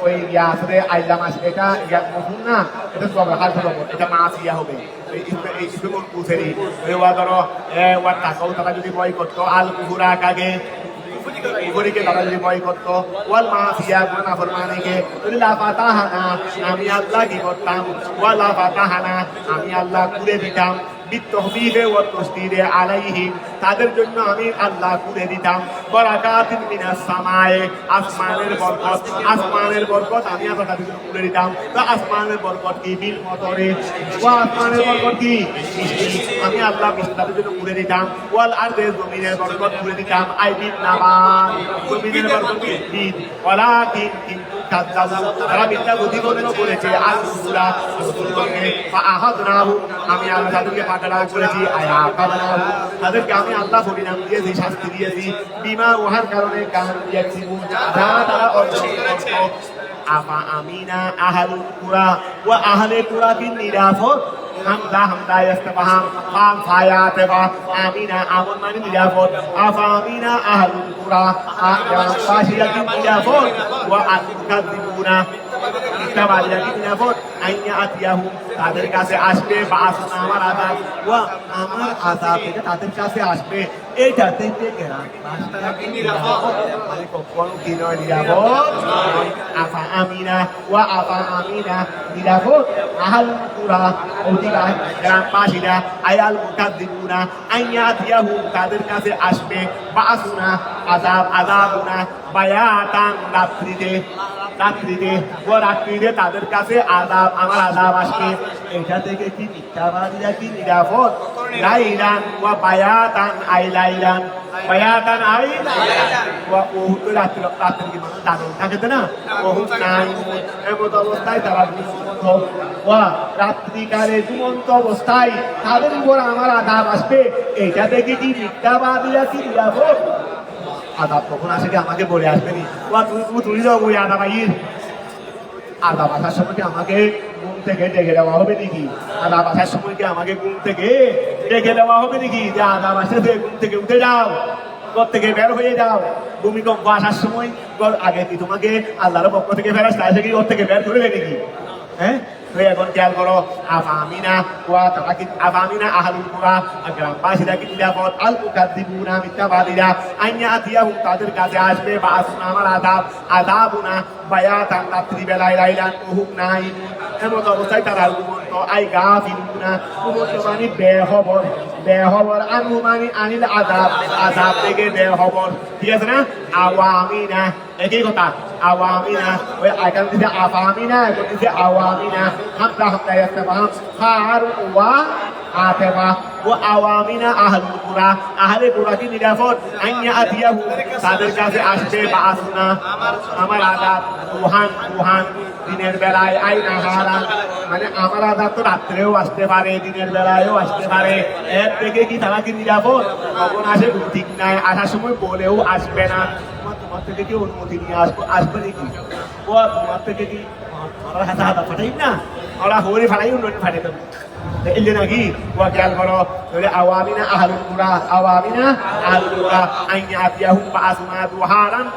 ওই আসলে আইলা মাস, এটা মফুল না, এটা সব হাল হবে, এটা মাসিয়া হবে। এই ইসমুল কুফরি, ওই ওয়া ধরো ওয়া তাকাও, তারা যদি ভয় করতো, আল কুফরা কাগে কুফরিকে তারা যদি ভয় করতো, ওয়াল মাসিয়া নাফরমানিকে, লা ফাতাহানা আমি আল্লাহ কি করতাম, ওয়া লা ফাতাহানা আমি আল্লাহ খুলে দিতাম, বিত্তহবিবে ওয়া তাসদীদে আলাইহিম, তাদের জন্য আমি আল্লাহ করে দিতাম বারাকাতিন মিনাস সামায়ে, আসমানের বরকত আমি আবার তাদের জন্য করে দিতাম। তো আসমানের বরকত কি? বিল মতরে। ওয়া আসমানের বরকত কি? বৃষ্টি। আমি আল্লাহ বৃষ্টি তাদের জন্য করে দিতাম। ওয়াল আরদে, জমিনের বরকত করে দিতাম। আই বিন নাবাত, জমিনের বরকত কি? বীজ। ওয়ালাকিন, কিন্তু কাযযাবু, তারা মিথ্যা প্রতিপন্ন করেছে। আল রাসূলা, রাসূলকে ফাআহাদনাহু, আমি আল্লাহ তাদেরকে পাকড়াও করেছি। আয়াকাবনাহু, তাদেরকে আমি আল্লাহ পরিণাম দিয়েছি, শাস্তি দিয়েছি। বিমা, উহার কারণে কান দিয়েছি, যা তারা অর্জন করত। আফা আমিনা আহলুল কুরা ওয়া আহলে কুরা বিন নিরাফত, হামদা ইস্তিফহাম ফাম ফায়াতে বা আমিনা, আমন মানে নিরাপদ। আফা আমিনা আহলুল কুরা, গ্রামবাসীরা কি নিরাপদ? ওয়া আল-মুকাযযিবুনা, মিথ্যাবাদীরা কি নিরাপদ? আইয়া আতিয়াহু, তাদের কাছে আসবে বাসনা, আমার আযাব। ওয়া, আমার আযাব থেকে তাদের কাছে আসবে। এইটা থেকে গ্রামবাসীরা কি নিরাপদ? মানে কখনো কি নয় নিরাপদ। আফা আমিনা ওয়া আফা আমিনা, নিরাপদ। আহলুল কুরা, অধিকার গ্রামবাসীরা। আয়াল মুকাযযিবুনা, আইয়া আতিয়াহু, তাদের কাছে আসবে বাসনা, আযাবুনা বায়াতান, রাত্রিতে ও রাত্রিতে তাদের কাছে আযাব, আমার আযাব আসবে। এটা থেকে কি মিথ্যাবাদীরা কি নিরাপদ? লাইলান ওয়া বায়াতান, লাইলান বায়াতান ওয়া ওহুত, রাত্রি কি মানুষ দাঁড়িয়ে থাকে তো না, ওহুত নাই, এমন অবস্থায় তারা ঘুমন্ত। ওয়া, রাত্রিকালে ঘুমন্ত অবস্থায় তাদের উপর আমার আযাব আসবে। এটা থেকে কি মিথ্যাবাদীরা কি নিরাপদ? আদাব কখন আসে কি আমাকে বলে আসবে নি? তুমি যাও ওই আদাব আদাব আসার সময় কি আমাকে ঘুম থেকে ডেকে দেওয়া হবে নাকি? আদাব আসার সময় কি আমাকে ঘুম থেকে ডেকে দেওয়া হবে নাকি? যে আদাব আসে ঘুম থেকে উঠে যাও, ঘর থেকে বের হয়ে যাও। ভূমিকম্প আসার সময় আগে কি তোমাকে আল্লাহর পক্ষ থেকে ফেরাস্তা এসে কি ঘর থেকে বের করে দেয় নাকি? হ্যাঁ, এখন খেয়াল করো। আফামিনা ওয়া তারা কি আফামিনা আহলুল কুরা, গ্রামবাসীরা কি নিরাপদ? আল মুকাযযিবুনা, মিথ্যাবাদীরা। আইয়া আতিয়াহু, তাদের কাছে আসবে বাসনা, আমার আযাবুনা বায়াতান, রাত্রি বেলায়। লাইলান, ওহুম নাইমুন, এমন অবস্থায় তারা ঘুমন্ত। আই গাফিলুনা, ঘুমন্ত মানে বেখবর। আনহু মানে আনিল আযাব থেকে বেখবর। ঠিক আছে না? আওয়ামিনা, একই কথা। আওয়ামিনা, ওই আয়াত দিতে আফামিনা, এখন দিতে আওয়ামিনা। হামদা ইস্তিফহাম ফার ওয়া আতিফা। ও আওয়ামিনা আহলুল কুরা, আহলে কুরা কি নিরাপদ? আইয়া আতিয়াহু, তাদের কাছে আসবে বাসনা, আমার আযাব। রুহান, দিনের বেলায়। আই নাহারান, মানে আমার আযাব তো রাত্রেও আসতে পারে, দিনের বেলায়ও আসতে পারে। এর থেকে কি তারা কি নিরাপদ? কখন আসে ঠিক নাই, আসার সময় বলেও আসবে না। তোমার থেকে কি অনুমতি নিয়ে আসবে নাকি? ও তোমার থেকে কি আমার হাতা ফাটাই না, ওরা হরি ফাটাই উন্নয়ন ফাটাই দেবো এলে নাকি? ও খেয়াল করো। আওয়ামিনা আহলুল কুরা, আওয়ামিনা আহলুল কুরা, আইয়া আতিয়াহুম বাসনা দুহারান,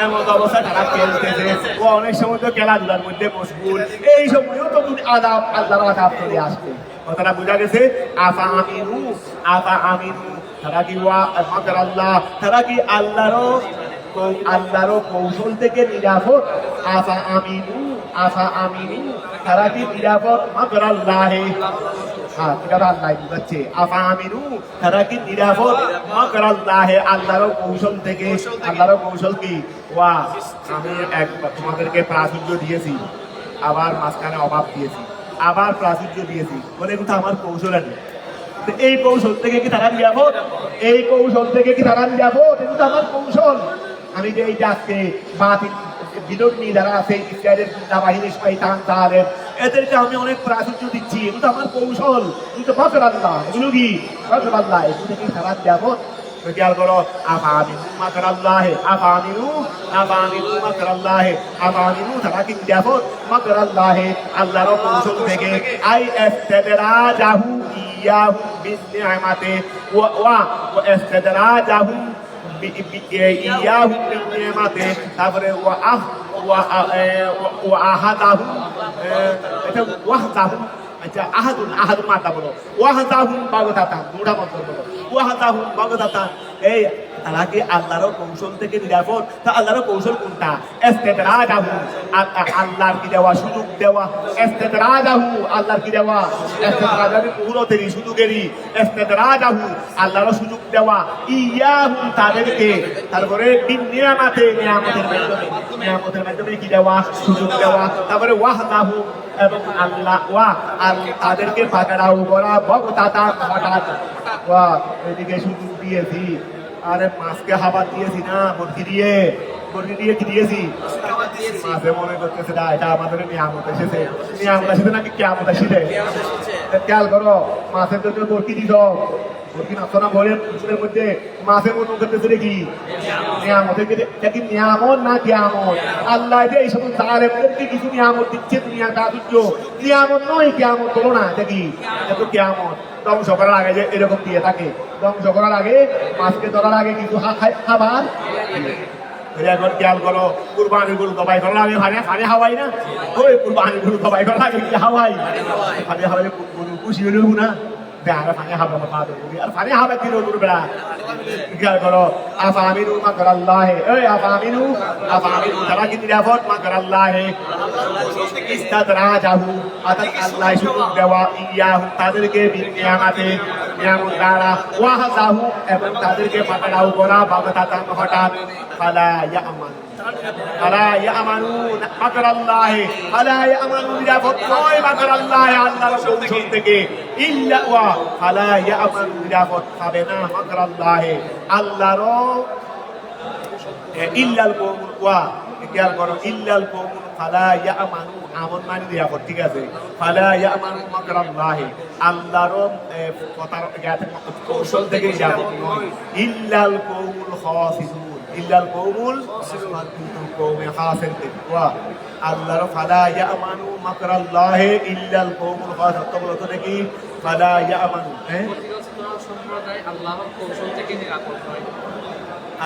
এমন অবস্থা তারা খেলতেছে। ও অনেক সময় তো খেলাধুলার মধ্যে মশগুল। এই সময়ও তো তুমি আযাব, আল্লাহর আযাব চলে আসবে। কথাটা বোঝা গেছে? আফা আমিনু, তারা কি ওয়া মাকরাল্লাহ, তারা কি আল্লাহর কৌশল থেকে নিরাপদ? আফা আমিনু, তারা কি নিরাপদ? মাকরাল্লাহি, আল্লাহ বুঝাচ্ছে। আফা আমিনু, তারা কি নিরাপদ? মাকরাল্লাহি, আল্লাহর কৌশল থেকে। আল্লাহর কৌশল কি? ওয়া, আমি তোমাদেরকে প্রাচুর্য দিয়েছি, আবার মাঝখানে অভাব দিয়েছি, আবার প্রাচুর্য দিয়েছি, বলে কিন্তু আমার কৌশল আছে। এই কৌশল থেকে কি তারা নিরাপদ? এই কৌশল থেকে কি তারা নিরাপদ? কিন্তু আমার কৌশল। আমি যে এই আজকে বাতিল বিদগ্নী যারা আছে, ইসরায়েলের বাহিনী তাহলে এদেরকে আমি অনেক প্রাচুর্য দিচ্ছি, কিন্তু আমার কৌশল। কিন্তু মাকরাল্লাহ, এগুলো কি? মাকরাল্লাহ, এগুলো থেকে তারা নিরাপদ। খেয়াল করো। আফামিনু মাকরাল্লাহি, আফামিনু, তারা কি নিরাপদ? মাকরাল্লাহি, আল্লাহর কৌশল থেকে। আই ইস্তিদরাজাহু ইয়াহু বিনিআমাতি ওয়া ইস্তিদরাজাহু ইয়াহু বিনিআমাতি, তারপরে ওয়া আহাদাহু, এটা ওয়াহদাহু, আচ্ছা আহাদুন আহাদুন মাতা বলো ওয়াহাদাহুম বাগদাতান দুটা মন্ত্র বলো ওয়াহাদাহুম বাগদাতান এই তারা কি আল্লাহর কৌশল থেকে নিরাপদ? তা আল্লাহর কৌশল কোনটা? ইস্তিদরাজাহু আল্লাহর কি দেওয়া সুযোগ দেওয়া, ইস্তিদরাজাহু আল্লাহর কি দেওয়া, ইস্তিদরাজাহু কুহুরতেরই সুযোগেরই, ইস্তিদরাজাহু আল্লাহর সুযোগ দেওয়া ইয়াহু তাদেরকে, তারপরে নিয়ামতের মাধ্যমে কি দেওয়া সুযোগ দেওয়া, তারপরে ওয়াহদাহু এবং আল্লাহ তাদেরকে পাকড়াও করা বগতাতা হঠাৎ এদিকে সুযোগ দিয়েছি। আরে মাছকে হাওয়া দিয়েছি না বর্তি দিয়ে কি দিয়েছি মাছে মনে করতেছে না এটা আমাদের নিয়ামত এসেছে, নিয়ামত এসেছে নাকি কিয়ামত এসেছে। খেয়াল করো মাছের জন্য বর্তি দিছ বর্তি নাচো না বলেন পুকুরের মধ্যে মাছের মনে করতেছে নাকি নিয়ামত, কি নিয়ামত না কিয়ামত? আল্লাহ যে এই সমস্ত জালেমদেরকে কিছু নিয়ামত দিচ্ছে দুনিয়ার প্রাচুর্য, নিয়ামত নয় কিয়ামত বলো না দেখি এত কিয়ামত। ধ্বংস করার আগে যে এরকম দিয়ে থাকে, ধ্বংস করার আগে মাছকে ধরার আগে কিছু খাবার। এখন খেয়াল করো কুরবানির গরু জবাই করার আগে ফানে হাওয়াই না, ওই কুরবানির গরু জবাই করার আগে কি হাওয়াই? ফানে হাওয়াইলে গরু খুশি হলেও না আর ফানে হাওয়া পা দেবো আর ফানে হাওয়া কিলো গরু বেড়া। খেয়াল করো আফামিনু মাকরাল্লাহি, এই আফামিনু তারা কি নিরাপদ? মাকরাল্লাহি ইস্তাদরাজাহু আল্লাহ সুযোগ দেওয়া ইয়াহু তাদেরকে নিয়ামতে নিয়ামত দ্বারা ওয়াহাদাহু এবং তাদেরকে পাকড়াও করা বাগতাতান হঠাৎ ফালা ইয়ামানু মাকরাল্লাহি ফালা ইয়ামানু নিরাপদ নয় মাকরাল্লাহি আল্লাহর কৌশল থেকে ইল্লা ওয়া ফালা ইয়ামানু নিরাপদ পাবে না মাকরাল্লাহি আল্লাহর ইল্লাল কওমুল ওয়া খেয়াল করো ইল্লাল কওমুল ফালা ইয়ামানু আমন মানে নিরাপদ, ঠিক আছে? ফালা ইয়ামানু মাকরাল্লাহি আল্লাহর কৌশল থেকে নিরাপদ নয় ইল্লাল কওমুল খাসিরুন, ইল্লাল কওমুল কওমে খাসির থেকে ওয়া আল্লাহর ফালা ইয়ামানু মাকরাল্লাহি ইল্লাল কওমুল খাসির। তো বলতো নাকি ফালা ইয়ামানু সম্প্রদায় আল্লাহর কৌশল থেকে নিরাপদ নয়।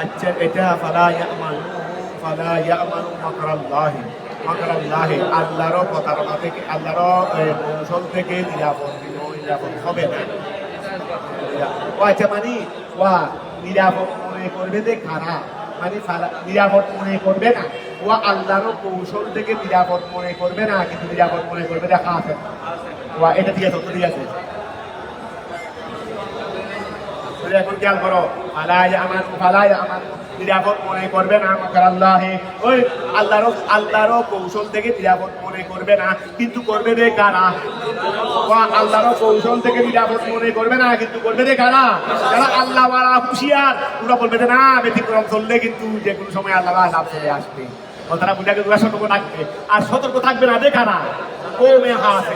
আচ্ছা এটা ফালা ইয়ামানু মাকরাল্লাহি আল্লাহর প্রতারণা থেকে আল্লাহর কৌশল থেকে নিরাপদ হবে না। আচ্ছা মানে নিরাপদ মনে করবে যে কারা, মানে নিরাপদ মনে করবে না ও আল্লাহর কৌশল থেকে নিরাপদ মনে করবে না, কিন্তু নিরাপদ মনে করবে দেখা আছে এটা ঠিক আছে, ঠিক আছে। এখন খেয়াল করো নিরাপদ মনে করবে না মাকরাল্লাহি, ওই আল্লাহর কৌশল থেকে নিরাপদ মনে করবে না, কিন্তু করবে রে কারা? আল্লাহর কৌশল থেকে নিরাপদ মনে করবে না, কিন্তু করবে রে কারা? যারা আল্লাহ ওয়ালা হুঁশিয়ার, ওরা বলবে যে না ব্যতিক্রম চললে কিন্তু যে কোনো সময় আল্লাহ আযাব চলে আসবে, তারা বুঝাকে তোরা সতর্ক থাকবে। আর সতর্ক থাকবে না যে কারা? ও মেহা আছে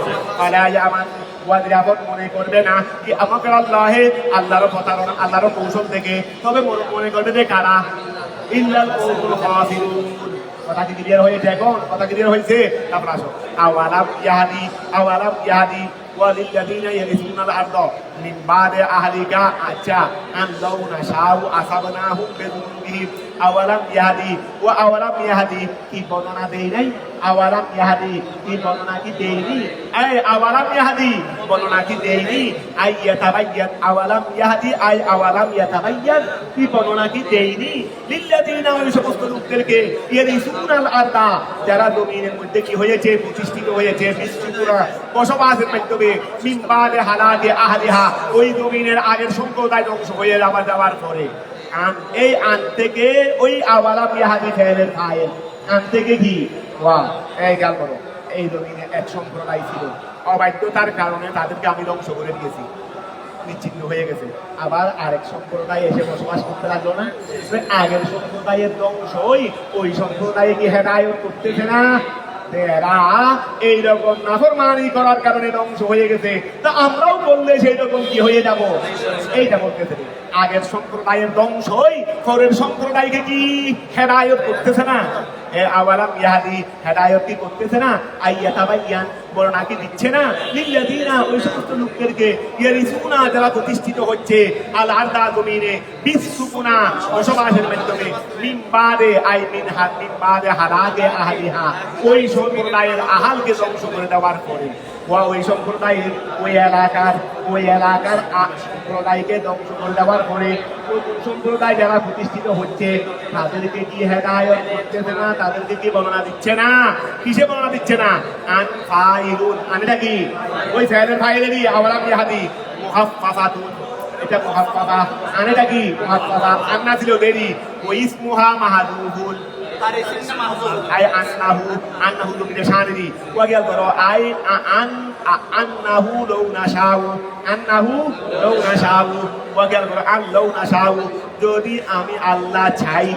নিরাপদ মনে করবে না কি আমাকে আল্লাহে আল্লাহর প্রতারণা আল্লাহর কৌশল থেকে, তবে মনে করবে যে কারা? ইল্লাল কওমুল খাসিরুন। কথা কি ক্লিয়ার হয়েছে? এখন কথা ক্লিয়ার হয়েছে? তারপর আসো আওয়ালাম ইয়াহাদি ওয়ালিল্লাযিনা ইয়ারিসুনাল আরদ মিন বাদি আহলিকা আচ্ছা আন লাউ নাশাউ আসাবনাহুম বিযুনুবিহিম আওয়ালাম ইয়াহাদি কি বর্ণনা দেই নাই? আওয়ালাম ইয়াহাদি কি বর্ণনা কি দেইনি? এই আওয়ালাম ইয়াহাদি বর্ণনা কি দেইনি? আইয়াতাবায়্যান আওয়ালাম ইয়াহাদি আওয়ালাম ইয়াতাবায়্যান কি বর্ণনা কি দেইনি? লিল্লাযিনা ওই সমস্ত লোকদেরকে ইয়ারিসুনাল আরদ যারা জমিনের মধ্যে কি হয়েছে? প্রতিষ্ঠিত হয়েছে, বিস্তৃত বসবাসের মাধ্যমে মিন বাদি হালাকি আহলিহা ওই জমিনের আগের সম্প্রদায় ধ্বংস হয়ে যাওয়ার পরে এই আন থেকে ওই আওয়ালাম ইয়াহাদি ফেলের ফাইল আন থেকে কি এই গাল করো এই জমিনে এক সম্প্রদায় ছিল, অবাধ্যতার কারণে তাদেরকে আমি ধ্বংস করে দিয়েছি, নিশ্চিন্ন হয়ে গেছে। আবার আরেক সম্প্রদায় এসে বসবাস করতে লাগলো না, আগের সম্প্রদায়ের ধ্বংসই ওই সম্প্রদায়ে কি হেদায়েত করতেছে না? এরা এইরকম নাফরমানি করার কারণে ধ্বংস হয়ে গেছে, তা আমরাও বললে সেই রকম কি হয়ে যাব? এইটা বলতেছে আগের সম্প্রদায়ের ধ্বংসই পরের সম্প্রদায়কে কি হেদায়েত করতেছে না? আওয়ালাম ইয়াহাদি হেদায়েত কি করতেছে না? আইয়াতাবায়্যান বর্ণনা কি দিচ্ছে না? লিল্লাযিনা ওই সমস্ত লোকদেরকে ইয়ারিসুনা যারা প্রতিষ্ঠিত হচ্ছে আল আরদা জমিনে বিসুকুনা বসবাসের মাধ্যমে মিন বাদে হালাকে আহলিহা ওই সম্প্রদায়ের আহালকে ধ্বংস করে দেওয়ার পরে ওই সম্প্রদায়ের ওই এলাকার সম্প্রদায়কে ধ্বংস করে দেওয়ার পরে সম্প্রদায় যারা প্রতিষ্ঠিত হচ্ছে তাদেরকে কি হেদায়ত করতেছে না, তাদেরকে কি বর্ণনা দিচ্ছে না? কিসে বর্ণনা দিচ্ছে না? আন ফাইলুন, আনটা কি ওই ফাইলের ফাইলেরই আওয়ালাম ইহাদি মুহাফফাফাতুন, এটা মুহাফফাফা, আনেটা কি মুহাফফাফা, আন্না ছিল দেরি, ওই ইসমুহা মাহাদুফুন, আই আন্নাহু জমিনে শানিদি ওয়াগিয়াল করো আই আন্নাহু লাউ নাশাউ ওয়াগিয়াল করো আন লাউ নাশাউ, যদি আমি আল্লাহ চাই,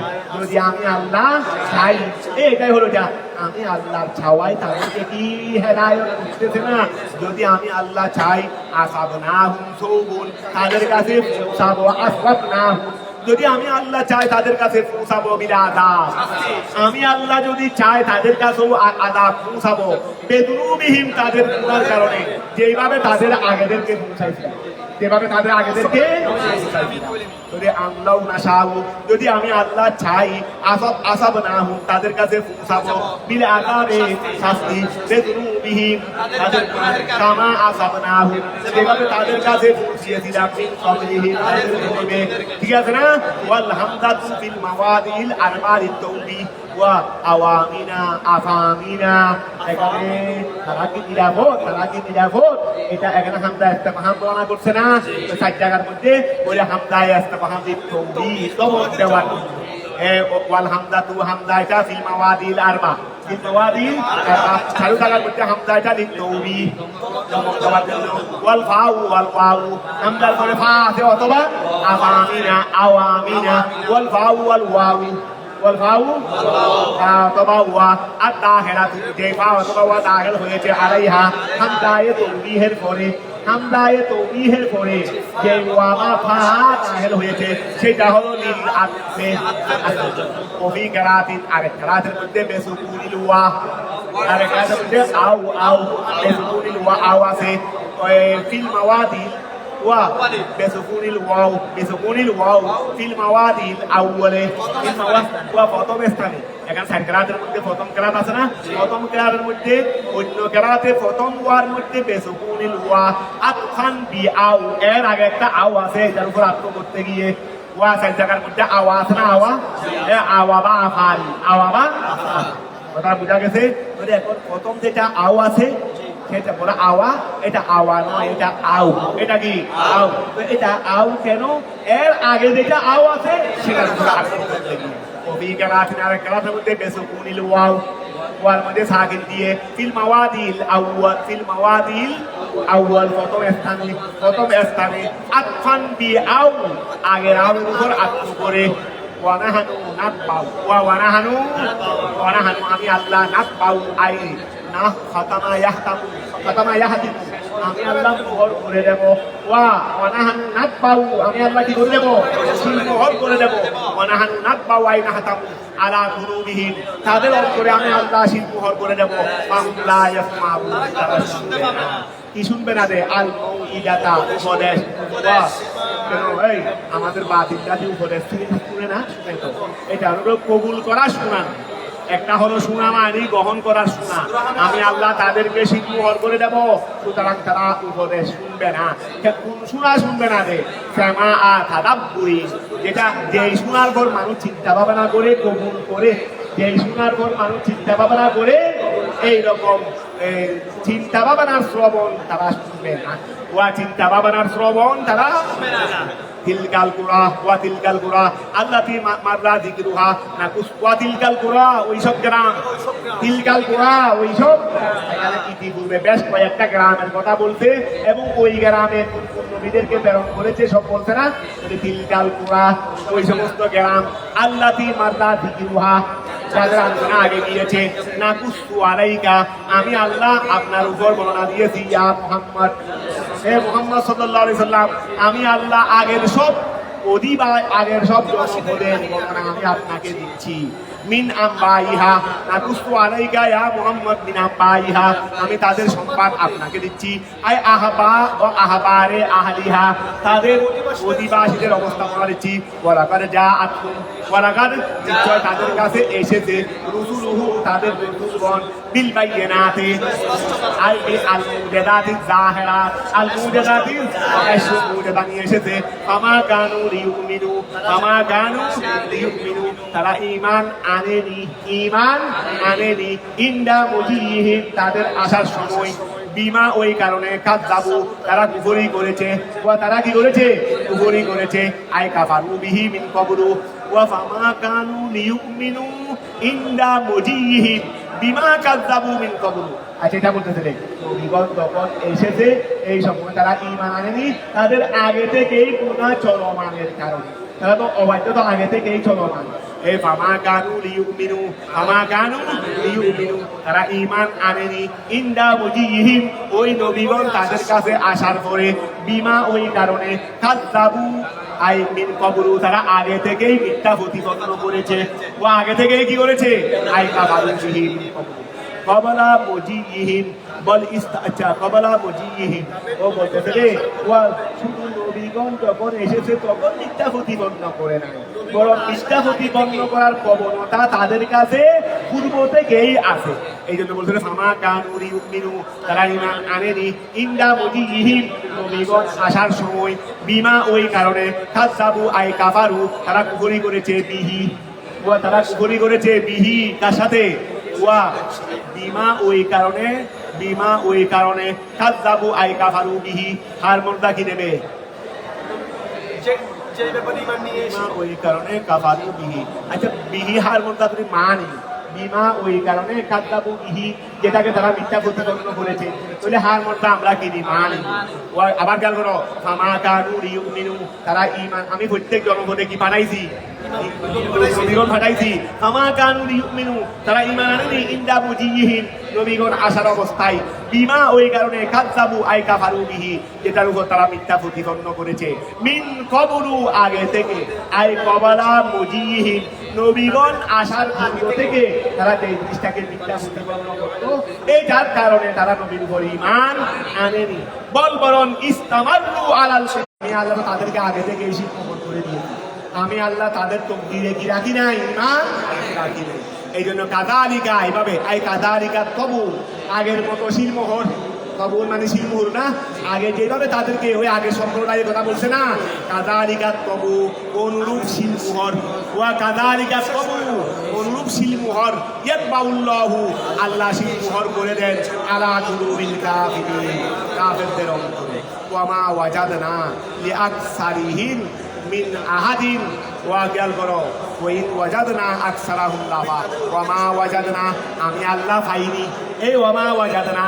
এটাই হলো যা আমি আল্লাহর ছাওয়াই তাদেরকে কি হেদায়েত করতেছে না? যদি আমি আল্লাহ চাই আসাবনাহুম সৌবুন, তাদের কাছে পৌঁছাবো, আসবাবনাহুম, যদি আমি আল্লাহ চাই তাদের কাছে পৌঁছাবো বিলা আযাব, আমি আল্লাহ যদি চাই তাদের কাছেও আযাব পৌঁছাবো বেদুনুবিহিম, তাদের গুনার কারণে, যেভাবে তাদের আগেদেরকে পৌঁছাইছিলাম, যদি আল্লাহ নাশাউ, যদি আমি আল্লাহ চাই আসাবনাহু, তাদের কাছে পৌঁছাবো বিলা আযাবে, শাস্তি, বেদুনুবিহিম, তাদের কামা আসাবনাহু, যেভাবে তাদের কাছে পৌঁছিয়েছিলাম মিন ক্বাবলিহি, তাদের পূর্বে, ঠিক আছে না? ওয়াল হামদাতু ফিল মাওয়াদিল আরবা'i তাওবি ওয়া আওয়ামিনা আফামিনা, এখানে তারাকি নিরাপদ, এটা এখানে হামদা ইস্তেফহাম বর্ণনা করছে না? তো 4 জায়গার মধ্যে ওই হামদা ইস্তেফহাম তাওবি দমন দেওয়া, ওয়াল হামদাতু, হামদা এটা ফিল মাওয়াদিল আরবা, ফিল মাওয়াদিল আরবা, 4 জায়গার মধ্যে হামদা এটা তাওবি দমন দেওয়ার জন্য, ওয়াল ওয়াও, হামদার পরে ফা আছে অথবা আওয়ামিনা, ওয়াল ওয়াও অথবা ওয়া আত-তাহিরাতু, যে ফা অথবা ওয়া দাখিল হয়েছে আলাইহা হামদায়ে তাওবিহের পরে যে ওয়া বা ফা দাখিল হয়েছে সেটা হলো লিল আতফে, ওফি কিরাতিন, আরেক কিরাতের মধ্যে বেসুকুনিল ওয়া, আরেক কিরাতের মধ্যে আও বেসুকুনিল ওয়া, আও আছে ফিল মাওয়াদিল ওয়া বেসুকুনিল ওয়াও ফিল মাওয়াদিল আউয়ালে, ফিল মাওয়াদ ওয়া প্রথম স্থানে, এখানে 4 কিরাতের মধ্যে প্রথম কিরাত আছে না? প্রথম কিরাতের মধ্যে অন্য কিরাতে প্রথম ওয়ার মধ্যে বেসুকুনিল ওয়া আতফান বি আও, এর আগে একটা আও আছে, এটার উপর আত্ম করতে গিয়ে ওয়া 4 জায়গার মধ্যে আওয়া আছে না? আওয়া বা আফাল, কথা বুঝা গেছে? এখন প্রথম যেটা আও আছে সেটা বড় আওয়া, এটা আওয়া নয়, এটা আও, এটা কি আও, এটা আও কেন? এর আগে যেটা আও আছে সেটার উপর আত্ম করতে গিয়ে, ওবি কিরাতিন, আরেক কিরাতের মধ্যে বেসুকুনিল ওয়াও, ওয়ার মধ্যে সাকিন দিয়ে ফিল মাওয়াদিল আউয়াল, প্রথম স্থানে আতফান বি আও, আগের আওয়ের উপর আত্ম করে, ওয়ানাহানু নাতবাউ, ওয়ানাহানু আমি আল্লাহ, নাতবাউ আই না খাতামা ইয়াহতামু, আমি আল্লাহ মোহর করে দেব, ওয়ানাহানু নাতবাউ, আমি আল্লাহ কি করে দেব? মোহর করে দেব, ওয়ানাহানু নাতবাউ আই নাহতামু আলা কুলুবিহিম, তাদের অন্তরে আমি আল্লাহ মোহর করে দেব, ফাহুম লা ইয়াসমাউন, তারা শুনবে না। কি শুনবে না? রে আল মৌইদাতা, উপদেশ, এই আমাদের বাতিল জাতি উপদেশ শুনে না, শুনে তো, এটা হলো কবুল করা শোনা, একটা হলো শোনা মানে গ্রহণ করার শোনা, আমি আল্লাহ তাদেরকে মোহর করে দেব, সুতরাং তারা উপদেশ শুনবে না। কোন শোনা শুনবে না? রে শ্যামা তাদাব্বুরি, যেটা যেই শোনার পর মানুষ চিন্তা ভাবনা করে কবুল করে, যেই শোনার পর মানুষ চিন্তা ভাবনা করে এইরকম চিন্তা ভাবনার শ্রবণ তারা শুনবে না, চিন্তা ভাবনার শ্রবণ তারা তিলকাল কুরা আল্লাতি মাররা যিকরুহা নাকুস, তিলকাল কুরা ওইসব গ্রাম, তিলকাল কুরা ওইসব, এখানে ইতিপূর্বে বেশ কয়েকটা গ্রামের কথা বলতে, এবং ওই গ্রামে নবীদেরকে প্রেরণ করেছে সব বলছে না? তিলকাল কুরা ওই সমস্ত গ্রাম, আল্লাতি মাররা যিকরুহা, যাদের আলোচনা আগে গিয়েছে, নাকুসু আলাইকা, আমি আল্লাহ আপনার উপর বর্ণনা দিয়েছি, ইয়া মুহাম্মদ, হে মুহাম্মদ সাল্লাল্লাহু আলাইহি সাল্লাম, আমি আল্লাহ আগের সব জনপদের বর্ণনা আমি আপনাকে দিচ্ছি, মিন আম্বাইহা নাকুসু আলাইকা ইয়া মুহাম্মদ মিন আম্বাইহা, আমি তাদের সংবাদ আপনাকে দিচ্ছি, আই আহবা ও আহবারে আহলিহা, তাদের অধিবাসীদের অবস্থা বলা দিচ্ছি, ওয়ালাকাদ জাআতকুম, ওয়ালাকাদ নিশ্চয় তাদের কাছে এসেছে, রুসুলুহু তাদের রাসূলগণ, বিল বাইয়িনাতি আই আল মুজাদাতি যাহিরাত আল মুজাদাতি মুজাদা নিয়ে এসেছে ফামা কানু লিউমিনু তারা ঈমান আনেনি ইনদা মুজিহিম তাদের আসার সময় বিমা ওই কারণে কাযযাবু তারা কুফরি করেছে তারা কি করেছে কুফরি করেছে আই কাফারু বিহি মিন ক্বাবলু ওয়া ফামা কানু লিউমিনু ইনদা মুজিহিম বিমা কাযযাবু মিন ক্বাবলু। আচ্ছা, এটা বলতেছে নবীগণ তখন এসেছে এই সময় তারা ঈমান আনেনি তাদের আগে থেকেই গুনাহ চলমানের কারণে, তারা তো অবাধ্য, তো আগে থেকেই চলমান। এই ফামা কানু লিউমিনু তারা ঈমান আনেনি ইনদা মুজিহিম ওই নবীগণ তাদের কাছে আসার পরে বিমা ওই কারণে কাযযাবু আই মিন ক্বাবলু তারা আগে থেকেই মিথ্যা প্রতিপন্ন করেছে। ও আগে থেকেই কি করেছে? আই কাফারু বিহি মিন ক্বাবলু কবলা মুজিহিম বল ইস্তাচা কবলা মুজিহিম। ও বলতেছে রে ওয়া শুধু নবীগণ যখন এসেছে তখন মিথ্যা প্রতিপন্ন করে নাই, বরং মিথ্যা প্রতিপন্ন করার প্রবণতা তাদের কাছে পূর্ব থেকেই আছে। এই জন্য বলছিল ফামা কানু লিউমিনু তারা ঈমান আনেনি ইনদা মুজিহিম নবীগণ আসার সময় বিমা ওই কারণে কাযযাবু আই কাফারু তারা কুফরি করেছে বিহি ওয়া তারা কুফরি করেছে বিহি তার সাথে ওয়া বিমা ওই কারণে কাযযাবু আই কাফারু বিহি হার মর্দা কি নেবে ওই কারণে কাফারু বিহি। আচ্ছা, বিহি হার মর্দা তুমি মানি বিমা ওই কারণে কাযযাবু বিহি যেটাকে তারা মিথ্যা প্রতিপন্ন করেছে, তাহলে হার মর্দা আমরা কিনি মানি। আবার খেয়াল করো ফামা কানু লিউমিনু তারা ঈমান আমি প্রত্যেক জনপদে কি পাঠাইছি নবীগণ পাঠাইছি ফামা কানু লিউমিনু তারা ঈমান আনেনি ইনদা মুজিহিম নবীগণ আসার অবস্থায় বিমা ওই কারণে কাযযাবু আই কাফারু বিহি যেটার উপর তারা মিথ্যা প্রতিপন্ন করেছে মিন ক্বাবলু আগে থেকে আই ক্বাবলা মুজিহিম নবীগণ আসার পূর্ব থেকে তারা যে জিনিসটাকে মিথ্যা প্রতিপন্ন করতো এই যার কারণে তারা নবীর উপর ঈমান আনেনি বরং ইস্তামারু আলাল আমি আল্লাহ তাদেরকে আগে থেকে এই শিক্ষা করে দিয়েছি। আমি আল্লাহ তাদের তকদিরে কি রাখি নাই? ঈমান রাখি নাই। এই জন্য কাযালিকা এইভাবে আই কাযালিকা তবু আগের মতো শিলমোহর কবুল মানে শিলমোহর না, আগে যেভাবে তাদেরকে ওই আগের সম্প্রদায়ের কথা বলছে না কাযালিকা তবু অনুরূপ শিলমোহর ওয়া কাযালিকা তবু অনুরূপ শিলমোহর ইয়াতবাউল্লাহু আল্লাহ শিলমোহর করে দেন আলা কুলুবিল কাফিরিন কাফেরদের অন্তরে ওয়া মা ওয়াজাদনা লিআকসারিহিম মিন আহাদিন ওয়া খেয়াল করো ওই ওয়াজাদনা আকসারাহুম লাফা ওয়া মা ওয়াজাদনা আমি আল্লাহ পাইনি এই ওয়া মা ওয়াজাদনা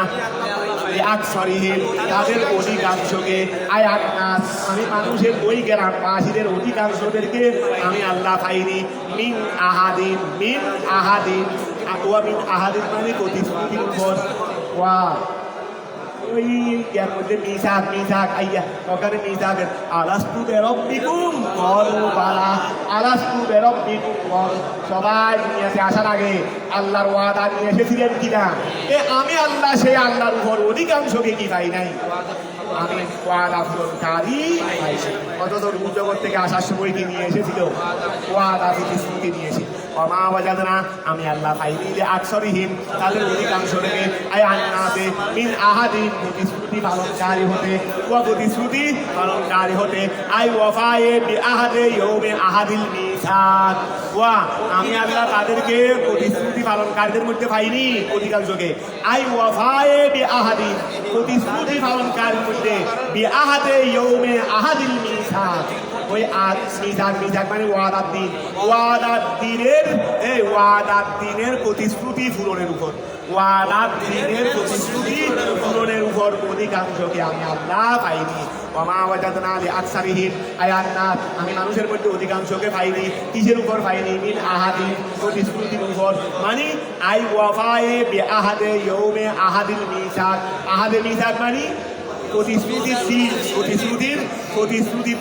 আকসারিহিম তাদের অধিকাংশকে আয়াত নাস আমি মানুষের ওই গ্রামবাসীদের অধিকাংশদেরকে আমি আল্লাহ পাইনি মিন আহাদিন ওয়া মিন আহাদিন মানে প্রতিশ্রুতির উপর ওয়া ওই ইয়ার মধ্যে মিসাক আইয়া ওখানে মিসাকের আলাস্তু বেরব্বিকুম ক্বালু বালা আলাস্তু বেরব্বিকুম সবাই দুনিয়াতে আসার আগে আল্লাহর ওয়াদা নিয়ে এসেছিলেন কিনা? আমি আল্লাহ সেই আল্লাহর উপর অধিকাংশকে কি পাই নাই আমি ওয়াদা পূরণকারী পাইছি। অথচ রূপ জগৎ থেকে আসার সময় কি নিয়ে এসেছিল? ওয়াদা প্রতিশ্রুতি নিয়েছি। ওমা ওয়াজাদনা আমি আল্লাহ পাইনি যে আকসারিহিম তাদের অধিকাংশ থেকে আই আন্নাসে মিন আহাদিন প্রতিশ্রুতি পালনকারী হতে ওয়া প্রতিশ্রুতি পালনকারী হতে আই ওয়াফায়ে বি আহাদে ইয়াউমে আহাদিল মিসাক ওয়া আমি আল্লাহ তাদেরকে প্রতিশ্রুতি পালনকারীদের মধ্যে পাইনি অধিকাংশকে আই ওয়াফায়ে বি আহাদিন প্রতিশ্রুতি পালনকারীর মধ্যে বি আহাদে ইয়াউমে আহাদিল মিসাক ওই মিসাক মানে ওয়াদার দিনের প্রতিশ্রুতি পূরণের উপর অধিকাংশকে আমি আল্লাহ পাইনি। ওমা ওয়াজাদনা লিআকসারিহিম আয়ান্নাস আমি মানুষের মধ্যে অধিকাংশকে পাইনি কিসের উপর পাইনি? মিন আহাদিন প্রতিশ্রুতির উপর মানে আই ওয়াফায়ে বি আহাদে ইয়াউমে আহাদিল মিসাক আহাদে মিসাক মানে প্রতিশ্রুতির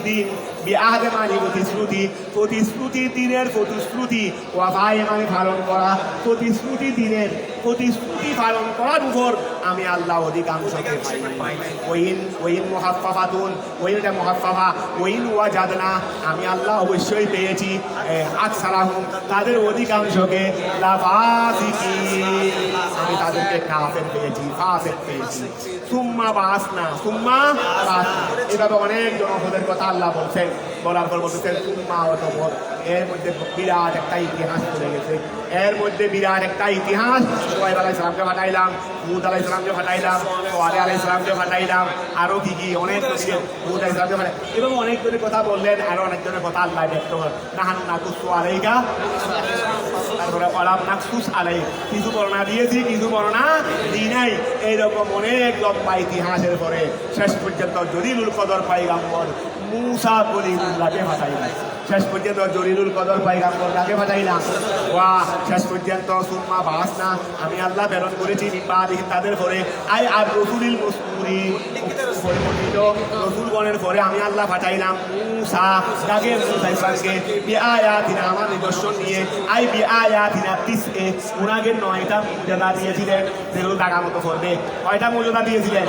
দিন বিআহদে মানে প্রতিশ্রুতি, প্রতিশ্রুতি দিনের প্রতিশ্রুতি, ওয়াফায়ে মানে পালন করা, প্রতিশ্রুতি দিনের প্রতিশ্রুতি পালন করার উপর আমি আল্লাহ অধিকাংশকে পাই। ওইন মুহাফফাতুন, ওইনটা মুহাফফাফা, ওইন ওয়াজাদনা, আমি আল্লাহ অবশ্যই পেয়েছি আকসারাহুম, তাদের অধিকাংশকে লাফাসিকিন, আমি তাদেরকে কাফের পেয়েছি, ফাসিক পেয়েছি। সুম্মা বাসনা, সুম্মা বাসনা, এভাবে অনেক জনপদের কথা আল্লাহ বলছেন, বলার পর বলতেছেন সুম্মা অতঃপর। এর মধ্যে বিরাট একটা ইতিহাস চলে গেছে, এর মধ্যে বিরাট একটা ইতিহাস। সোহাইব আলাইহিস সালামকে ফাটাইলাম, হুদ আলাইহিস সালামকে ফাটাইলাম, সোয়ালে আলাইহিস সালামকে ফাটাইলাম, আরো কি কি অনেক হুদ আলাইহিস সালামকে ফাটাই, এবং অনেকজনের কথা বললেন, আরো অনেকজনের কথা আল্লাহ ব্যক্ত করেন। নাহানু নাকুসু আলাইকা, তারপরে ওয়ালাম নাকসুস আলাই, কিছু বর্ণনা দিয়েছি, কিছু বর্ণনা দিই নাই। এইরকম অনেক লম্বা ইতিহাসের পরে শেষ পর্যন্ত জলিলুল কদর পয়গম্বর মুসা কলিমুল্লাহকে ফাটাইলাম, শেষ পর্যন্ত জলিলুল কদর পয়গম্বরকে ফাটাইলাম। ওয়া শেষ পর্যন্ত সুম্মা বাসনা, আমি আল্লাহ প্রেরণ করেছি মিম্বাদিহি, তাদের পরে আই আর রসুলিল মুসতুরি, পরিবর্তিত রসুলগণের পরে আমি আল্লাহ ফাটাইলাম মুসা, তাকে মুসা ইসলামকে বিআয়াতিনা, আমার নিদর্শন নিয়ে, আই বিআয়াতিনা তিসে, উনাকে 9টা মুজিজা দিয়েছিলেন, যেগুলো টাকা মতো করবে। কয়টা মুজিজা দিয়েছিলেন?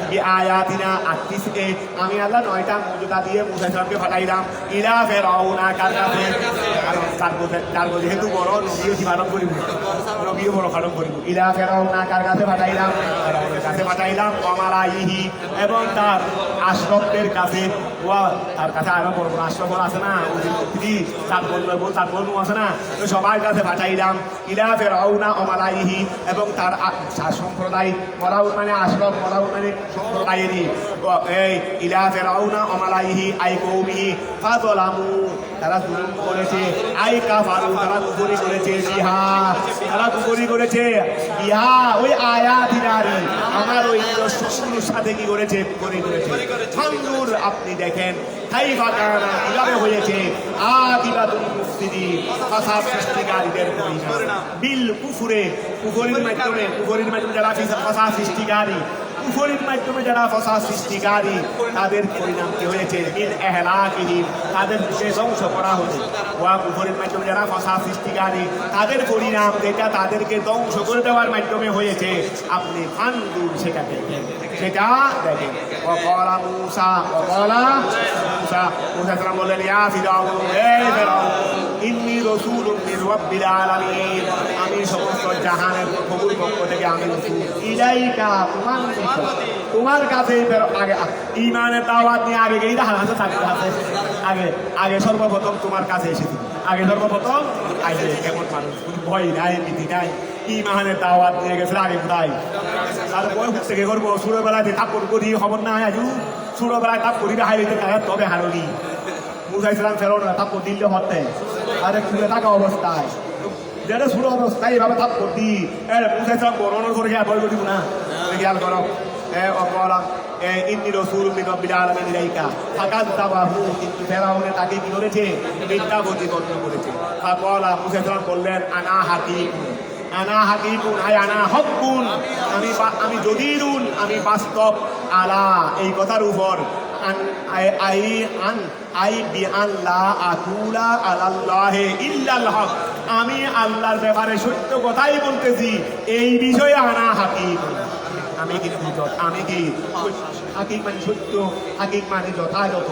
বিআয়াতিনা তিসে, আমি আল্লাহ 9টা মুজিজা দিয়ে মুসা ইসলামকে ফাটাইলাম। ইলা ফেরাউনা, কার কাছে? কারণ যেহেতু বড় নবীও পালন করিব, নবীও বড় পালন করিব। ইলা ফেরাউনা, কার কাছে ফাটাইলাম? ফেরাউনের কাছে ফাটাইলাম। ওয়ামালাইহি, এবং তার আশরাফদের কাছে। ওয়া, তার কাছে আরো বড় বড় আশরাফ আছে না, তার বন্ধু আছে না, তো সবার কাছে ফাটাইলাম। ইলা ফেরাউনা ওয়ামালাইহি, এবং তার সম্প্রদায়, মলাউন মানে আশরাফ, মলাউন মানে সম্প্রদায়েরই। এই ইলা ফেরাউনা ওয়ামালাইহি আই কওমিহি ফাযালামু, তারা জুলুম করেছে, আই কাফারু, তারা কুফরি করেছে, বিহা, তারা কুফরি করেছে, বিহা ওই আয়াতিনারি, আমার ওই নিদর্শনগুলোর সাথে কি করেছে? কুফরি করেছে। ফানজুর, আপনি দেখেন, কাইফা কানা, কিভাবে হয়েছে আকিবাতুল মুফসিদিন, ফাসাদ সৃষ্টিকারীদের পরিণাম। বিল কুফরে, কুফরির মাধ্যমে যারা ফাসাদ সৃষ্টিকারী, কুফরির মাধ্যমে যারা ফাসাদ সৃষ্টিকারী, তাদের পরিণাম কি হয়েছে? মিন ইহলাকিহিম, তাদেরকে ধ্বংস করা হয়েছে। ওয়া, কুফরির মাধ্যমে যারা ফাসাদ সৃষ্টিকারী, তাদের পরিণাম যেটা তাদেরকে ধ্বংস করে দেওয়ার মাধ্যমে হয়েছে, আপনি ফানজুর, সেটা দেখেন, সেটা দেখেন। ওয়াকালা মুসা, মুসা সালাম বললেন, ইয়া ফিরাউন, হে ফিরাউন, ইন্নী রাসূলুম মির রাব্বিল আলামিন, আমি সমস্ত জাহানের প্রভুর পক্ষ থেকে আমি রাসূল। ইলাইকা, তোমার কাছে। আগে ঈমানের দাওয়াত নিয়ে আগে গিয়ে হাতে থাকতে আছে, আগে সর্বপ্রথম তোমার কাছে এসেছি, আগে সর্বপ্রথম আগে কেমন মানুষ, ভয় নাই, ভীতি নাই, ঈমানের দাওয়াত নিয়ে গেছে আগে কোথায়? আর বই থেকে করবো ছোটবেলায় থাপ্পড় করি, খবর নাই, আজু ছোটবেলায় থাপ্পড়ি হাইতে তবে হারলি। মুসা ইসলাম ফেরাউনরা থাপ্পড় দিলে হতে, আরে খুলে থাকা অবস্থায়, যেটা ছোট অবস্থায় এভাবে থাপ্পড় দি, মুসা ইসলাম বর্ণনা করে ভয় করি না, খেয়াল করো। ইন্নী রাসূলুম মির রাব্বিল আলামিন ইলাইকা ফাকাযযাবাহু, কিন্তু ফেরাউন তাকে কি করেছে? মিথ্যা প্রতিপন্ন করেছে। ফাকালা, মুসা ইসলাম বললেন, আনা হাকিকুন, আনা হাকিকুন, আই আনা হকুন, আমি জদিরুন, আমি বাস্তব, আলা, এই কথার উপর, আমি আল্লাহর ব্যাপারে সত্য কথাই বলতেছি, এই বিষয়ে আনা হাকিকুন, আমি কিন্তু আমি কি হাকিক মানে সত্য, হাকিক মানে যথাযথ।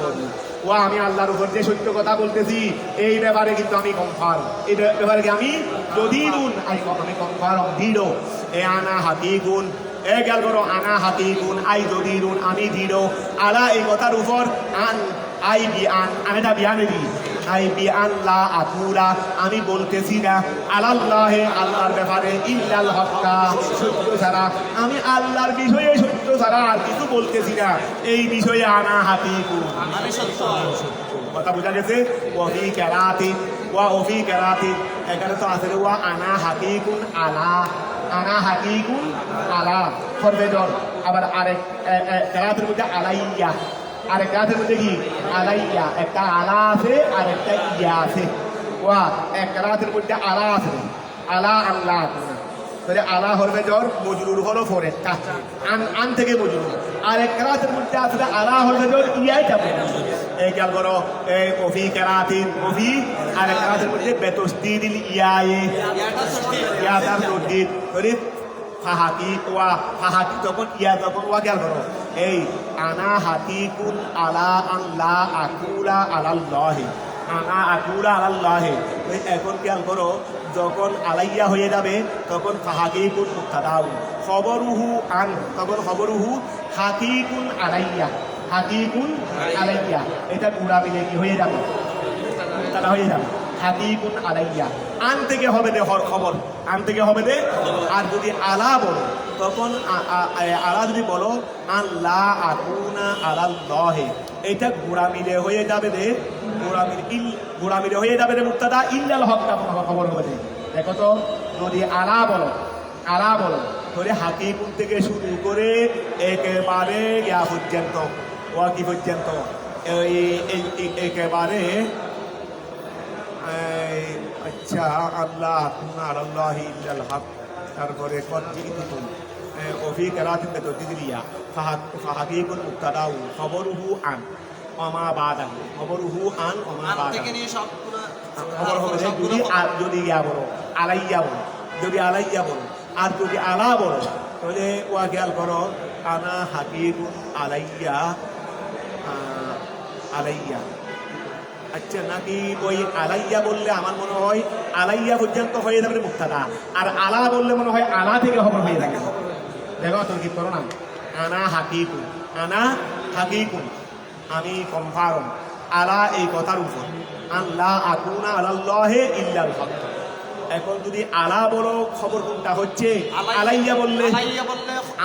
ও, আমি আল্লাহর উপর যে সত্য কথা বলতেছি এই ব্যাপারে কিন্তু আমি কনফার্ম, এই ব্যাপারে আমি জদিরুন, আমি কনফার্ম, দৃঢ়। এ আনা হাকিকুন, এ গেল করো, আনা হাকিকুন আই জদিরুন, আমি দৃঢ়, আলা, এই কথার উপর, আন আই বিআন, আমি এটা বিয়ানে দিই, আই বিআন লা আকুলা, আমি বলতেছি না, আলাল্লাহে, আল্লাহর ব্যাপারে, ইল্লাল হক্কা, সত্য ছাড়া, আমি আল্লাহর বিষয়ে সত্য ছাড়া আর কিছু বলতেছি না, এই বিষয়ে আনা হাকিকুন, আমি সত্য। কথা বোঝা গেছে? ওয়াফি কেরাতি, ওয়া ওফি কেরাতি, এখানে তো আছে ওয়া আনা হাকিকুন আলা, আনা হাকিকুন আলা, ফরবেদর। আবার আরেক কেরাতের মধ্যে আলাইয়া, আরেক কেরাতের মধ্যে কি? আলাইয়া, একটা আলা আছে আর একটা ইয়া আছে। ওয়া, এক কেরাতের মধ্যে আলা আছে, আলা আল্লাহ, তাহলে আলা হরবে জ্বর, মজরুর হলো ফরের, আন থেকে মজরুর। আর এক কেরাতের মধ্যে আসলে আলা হলে ইয়াই যাবে এই খেয়াল করো এই ওফি কেরাতিন ওফি আর এক কেরাতের মধ্যে বেতসদিদিল ইয়ায়ে ইয়াদার তসদিদ করে ফাহাকি ওয়া ফাহাকি তখন ইয়া তখন ওয়া খেয়াল করো এই আনা হাতিকুন আলা আল্লাহ আকুলা আলাল্লাহি আনা আকুলা আলাল্লাহি এখন খেয়াল করো যখন আলাইয়া হয়ে যাবে তখন ফাহাকিকুন মুক্তাদাউ খবরুহু আন তখন খবরুহু হাকিকুন আলাইয়া হাকিকুন আলাইয়া এটা পুরা মিলে কি হয়ে যাবে মুক্তাদা হয়ে যাবে হাকিকুন আলাইয়া আন থেকে হবে দে হর খবর আন থেকে হবে দে আর যদি আলা বলো তখন আলা যদি বলো আল্লাহ আকুনা আলাল্লাহি এটা গুড়া মিলে হয়ে যাবে দে গুড়া মিলে হয়ে যাবে রে মুক্তাদা ইল্লাল হকটা খবর হবে দে দেখো তো যদি আলা বলো তাহলে হাকিকুন থেকে শুরু করে একেবারে ইয়া পর্যন্ত ওয়া কি পর্যন্ত একেবারে আচ্ছা আল্লাহ আকুনা আলাল্লাহি ইল্লাল হক তারপরে কতজিতুম ওফি কেরাতিন বেতসদিদিয়া ফাহাকিকুন মুক্তাদাউ খবরুহু আন ওমা বাদাহু খবরুহু আন ওমা বাদাহু খবর হবে যদি ইয়া বলো আলাইয়া বলো যদি আলাইয়া বলো আর যদি আলা বলো তাহলে ওয়া খেয়াল করো আনা হাকিকুন আলাইয়া আলাইয়া আচ্ছা নাকি ওই আলাইয়া বললে আমার মনে হয় আলাইয়া পর্যন্ত হয়ে যাবে মুক্তাদা আর আলা বললে মনে হয় আলা থেকে খবর হয়ে থাকে দেখো তোর কি করো না আনা হাকিকুন আমি কনফার্ম আলা এই কথার উপর আল্লাহ আকুনা আলাল্লাহি ইল্লাল হক এখন যদি আলা বলো খবর কোনটা হচ্ছে আলাইয়া বললে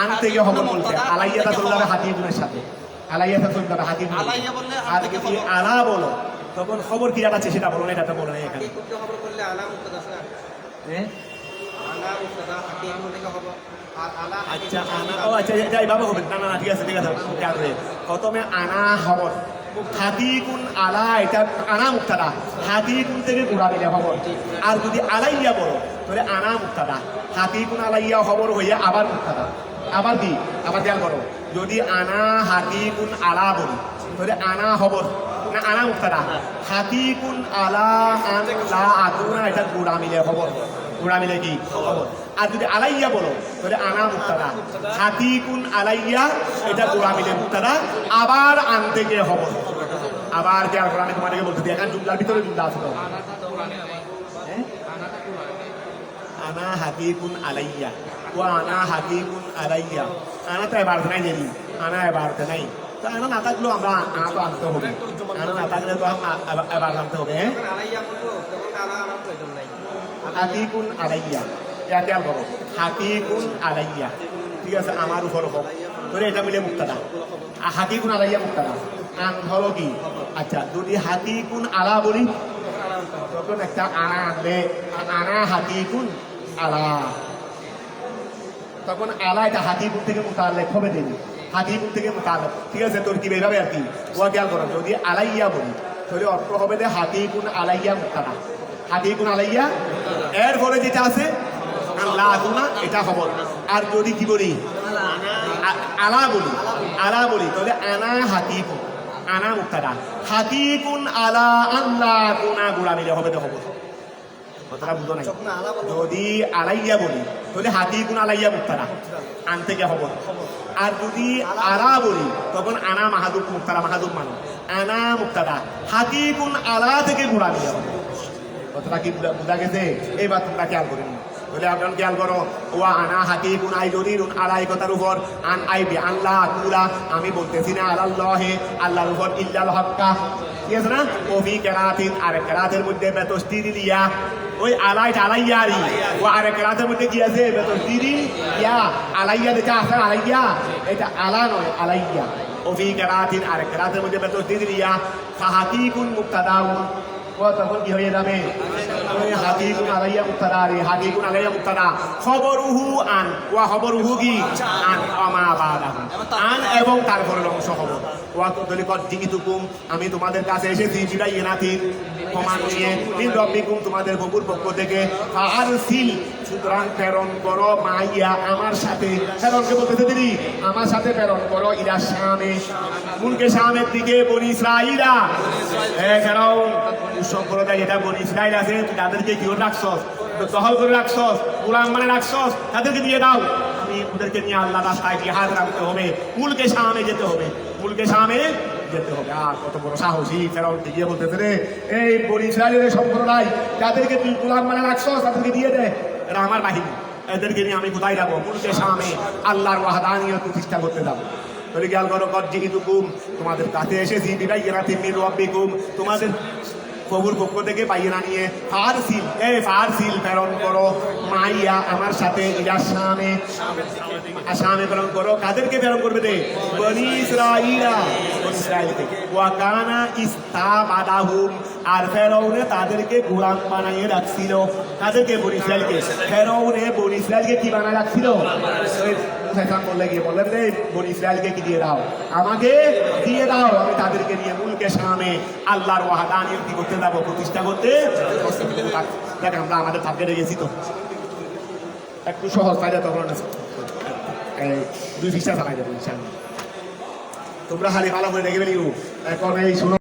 আন থেকে খবর বলতে আলাইয়াটা চলে যাবে হাকিকুনের সাথে আলাইয়াটা চলে যাবে হাকিকুন আর যদি আলা বলো তখন খবর কি আছে সেটা বলো না এটা বলো না এখানে খবর করলে আলা মুক্তাদা হ্যাঁ আলা মুক্তাদা হাকিকুন থেকে খবর আচ্ছা আনা ও আচ্ছা যাই বাবা হবে না না ঠিক আছে প্রথমে আনা খবর হাকিকুন আলা এটা আনা মুক্তাদা হাকিকুন থেকে গুড়া মিলে খবর আর যদি আলাইয়া বলো তাহলে আনা মুক্তাদা হাকিকুন আলাইয়া খবর হইয়া আবার মুক্তাদা আবার কি আবার খেয়াল করো যদি আনা হাকিকুন আলা বলি তাহলে আনা খবর না আনা মুক্তাদা হাকিকুন আলা আন লা আকুনা এটা গুড়া মিলে খবর গুড়া মিলে কি খবর আর যদি আলাইয়া বলো তাহলে আনা মুক্তাদা হাকিকুন আলাইয়া এটা গুড়া মিলে মুক্তাদা আবার আন থেকে খবর আবার খেয়াল করো আমি তোমাদেরকে বলতে দিই এখন জুমলার ভিতরে জুমলা আছে তো আনা হাকিকুন আলাইয়া ও আনা হাকিকুন আলাইয়া আনা তো এবার নাই জানি আনা এবার নাই তো আনা না থাকলেও আমরা আনা তো আনতে হবে আনা না থাকলে তো এবার আনতে হবে হাকিকুন আলাইয়া ইয়া খেয়াল করো হাকিকুন আলাইয়া ঠিক আছে আমার উপর হোক ধরে এটা মিলে মুক্তাদা হাকিকুন আলাইয়া মুক্তাদা আন হলো কি আচ্ছা যদি হাকিকুন আলা বলি তখন একটা আনা আনলে আনা হাকিকুন আলা তখন আলা এটা হাকিকুন থেকে মুতাল্লিক হবে দেবে হাকিকুন থেকে মুতাল্লিক ঠিক আছে তোর কি বেরাবে আর কি ওয়া খেয়াল করো যদি আলাইয়া বলি তাহলে অর্থ হবে যে হাকিকুন আলাইয়া মুক্তাদা হাকিকুন আলাইয়া এর পরে যেটা আছে আল্লাহ আকুনা এটা খবর আর যদি কি বলি আলা বলি তাহলে আনা হাকিকুন আনা মুক্তাদা হাকিকুন আলা আল্লাহ আকুনা গুড়া মিলে হবে তো খবর কথাটা বুঝো নাই যদি আলাইয়া বলি তাহলে হাকিকুন আলাইয়া মুক্তাদা আন থেকে খবর আর যদি আলা বলি তখন আনা মাহাদুব মুক্তাদা মাহাদুব মানো আনা মুক্তাদা হাকিকুন আলা থেকে গুড়া মিলে হবে কথাটা কি বুঝা গেছে এইবার তোমরা খেয়াল করে নিও তাহলে আপনার খেয়াল করো ওয়া আনা হাকিকুন আই দলিলুন আলাই কথার উপর আন আইবি আল্লাহ আকুলা আমি বলতেছি না আলাল্লাহি আল্লাহর উপর ইল্লাল হক্কা ঠিক আছে না ওফি কেরাতিন আর কেরাতের মধ্যে বেতসদিদিল ইয়া ওই আলাইটা আলাইয়ারি ও আর কেরাতের মধ্যে কি আছে বেতসদিদিল ইয়া আলাইয়া যেটা আছে আলাইয়া এটা আলা নয় আলাইয়া ওফি কেরাতিন আর কেরাতের মধ্যে বেতসদিদিল ইয়া ফাহাকিকুন মুক্তাদাউন ও তখন কি হয়ে যাবে হাকিকুন আলাইয়া মুক্তাদা রে হাকিকুন আলাইয়া মুক্তাদা খবরুহু আন ওয়া খবরুহু কি আন আমা বাদাহু আন এবং তারপরের অংশ খবর ওয়া তদলিকত জিকিতুকুম আমি তোমাদের কাছে এসেছি বিদায় নাতিন ক্ষমা নিয়ে মিন রব্বিকুম তোমাদের প্রভুর পক্ষ থেকে ফারসিল সুতরাং প্রেরণ করো মাইয়া আমার সাথে। ফেরাউনকে বলতেছে দিদি আমার সাথে প্রেরণ করো ইরা শামে, মুলকে শামের দিকে বনি ইসরাইলা। ফেরাউন সম্প্রদায় এটা বনি ইসরাইল আছে, তাদেরকে কি করে রাখছস, দখল করে রাখছস, গোলাম মানে রাখছস, তাদেরকে দিয়ে দাও। আমি ওদেরকে নিয়ে আল্লাহ রাস্তায় জিহাদ রাখতে হবে, মুলকে শামে যেতে হবে, মুলকে শামে যেতে হবে। আর কত বড় সাহসী ফেরাউনকে গিয়ে বলতেছে রে এই বনি ইসরাইলের সম্প্রদায় যাদেরকে তুই গোলাম মানে রাখছস তাদেরকে দিয়ে দে, এরা আমার বাহিনী, এদেরকে নিয়ে আমি কোথায় যাবো, মুলকে শামে আল্লাহর ওয়াহদানিয়ত প্রতিষ্ঠা করতে যাবো। তোরে গেল করো কজ্জিকুম, তোমাদের কাছে এসেছি বিদায় গেরাতে মির রব্বিকুম, তোমাদের প্রভুর পক্ষ থেকে পাইয়ে নিয়ে ফারসিল ফারসিল প্রেরণ করো মাইয়া আমার সাথে ইরা শামে, শামে প্রেরণ করো। কাদেরকে প্রেরণ করবে দে, বনি ইসরাইলা, বনি ইসরাইলকে। ওয়া কানা ইস্তাবাদাহুম, আর ফেরাউনে তাদেরকে গোলাম বানিয়ে রাখছিল। তাদেরকে বনি ইসরাইলকে, ফেরাউনে বনি ইসরাইলকে কি বানায় রাখছিল? বললে গিয়ে বললেন রে বনি ইসরাইলকে কি দিয়ে দাও, আমাকে দিয়ে দাও, আমি তাদেরকে নিয়ে মুলকে শামে আল্লাহর ওয়াহদানিয়ত কি করতে যাবো, প্রতিষ্ঠা করতে। দেখ আমরা আমাদের টার্গেটে গেছি তো, একটু সহজ তাই তখন 2 পৃষ্ঠা চালাই যাবো ইনশাআল্লাহ। তোমরা খালি ভালো করে দেখে ফেলিও এখন এই শুনো।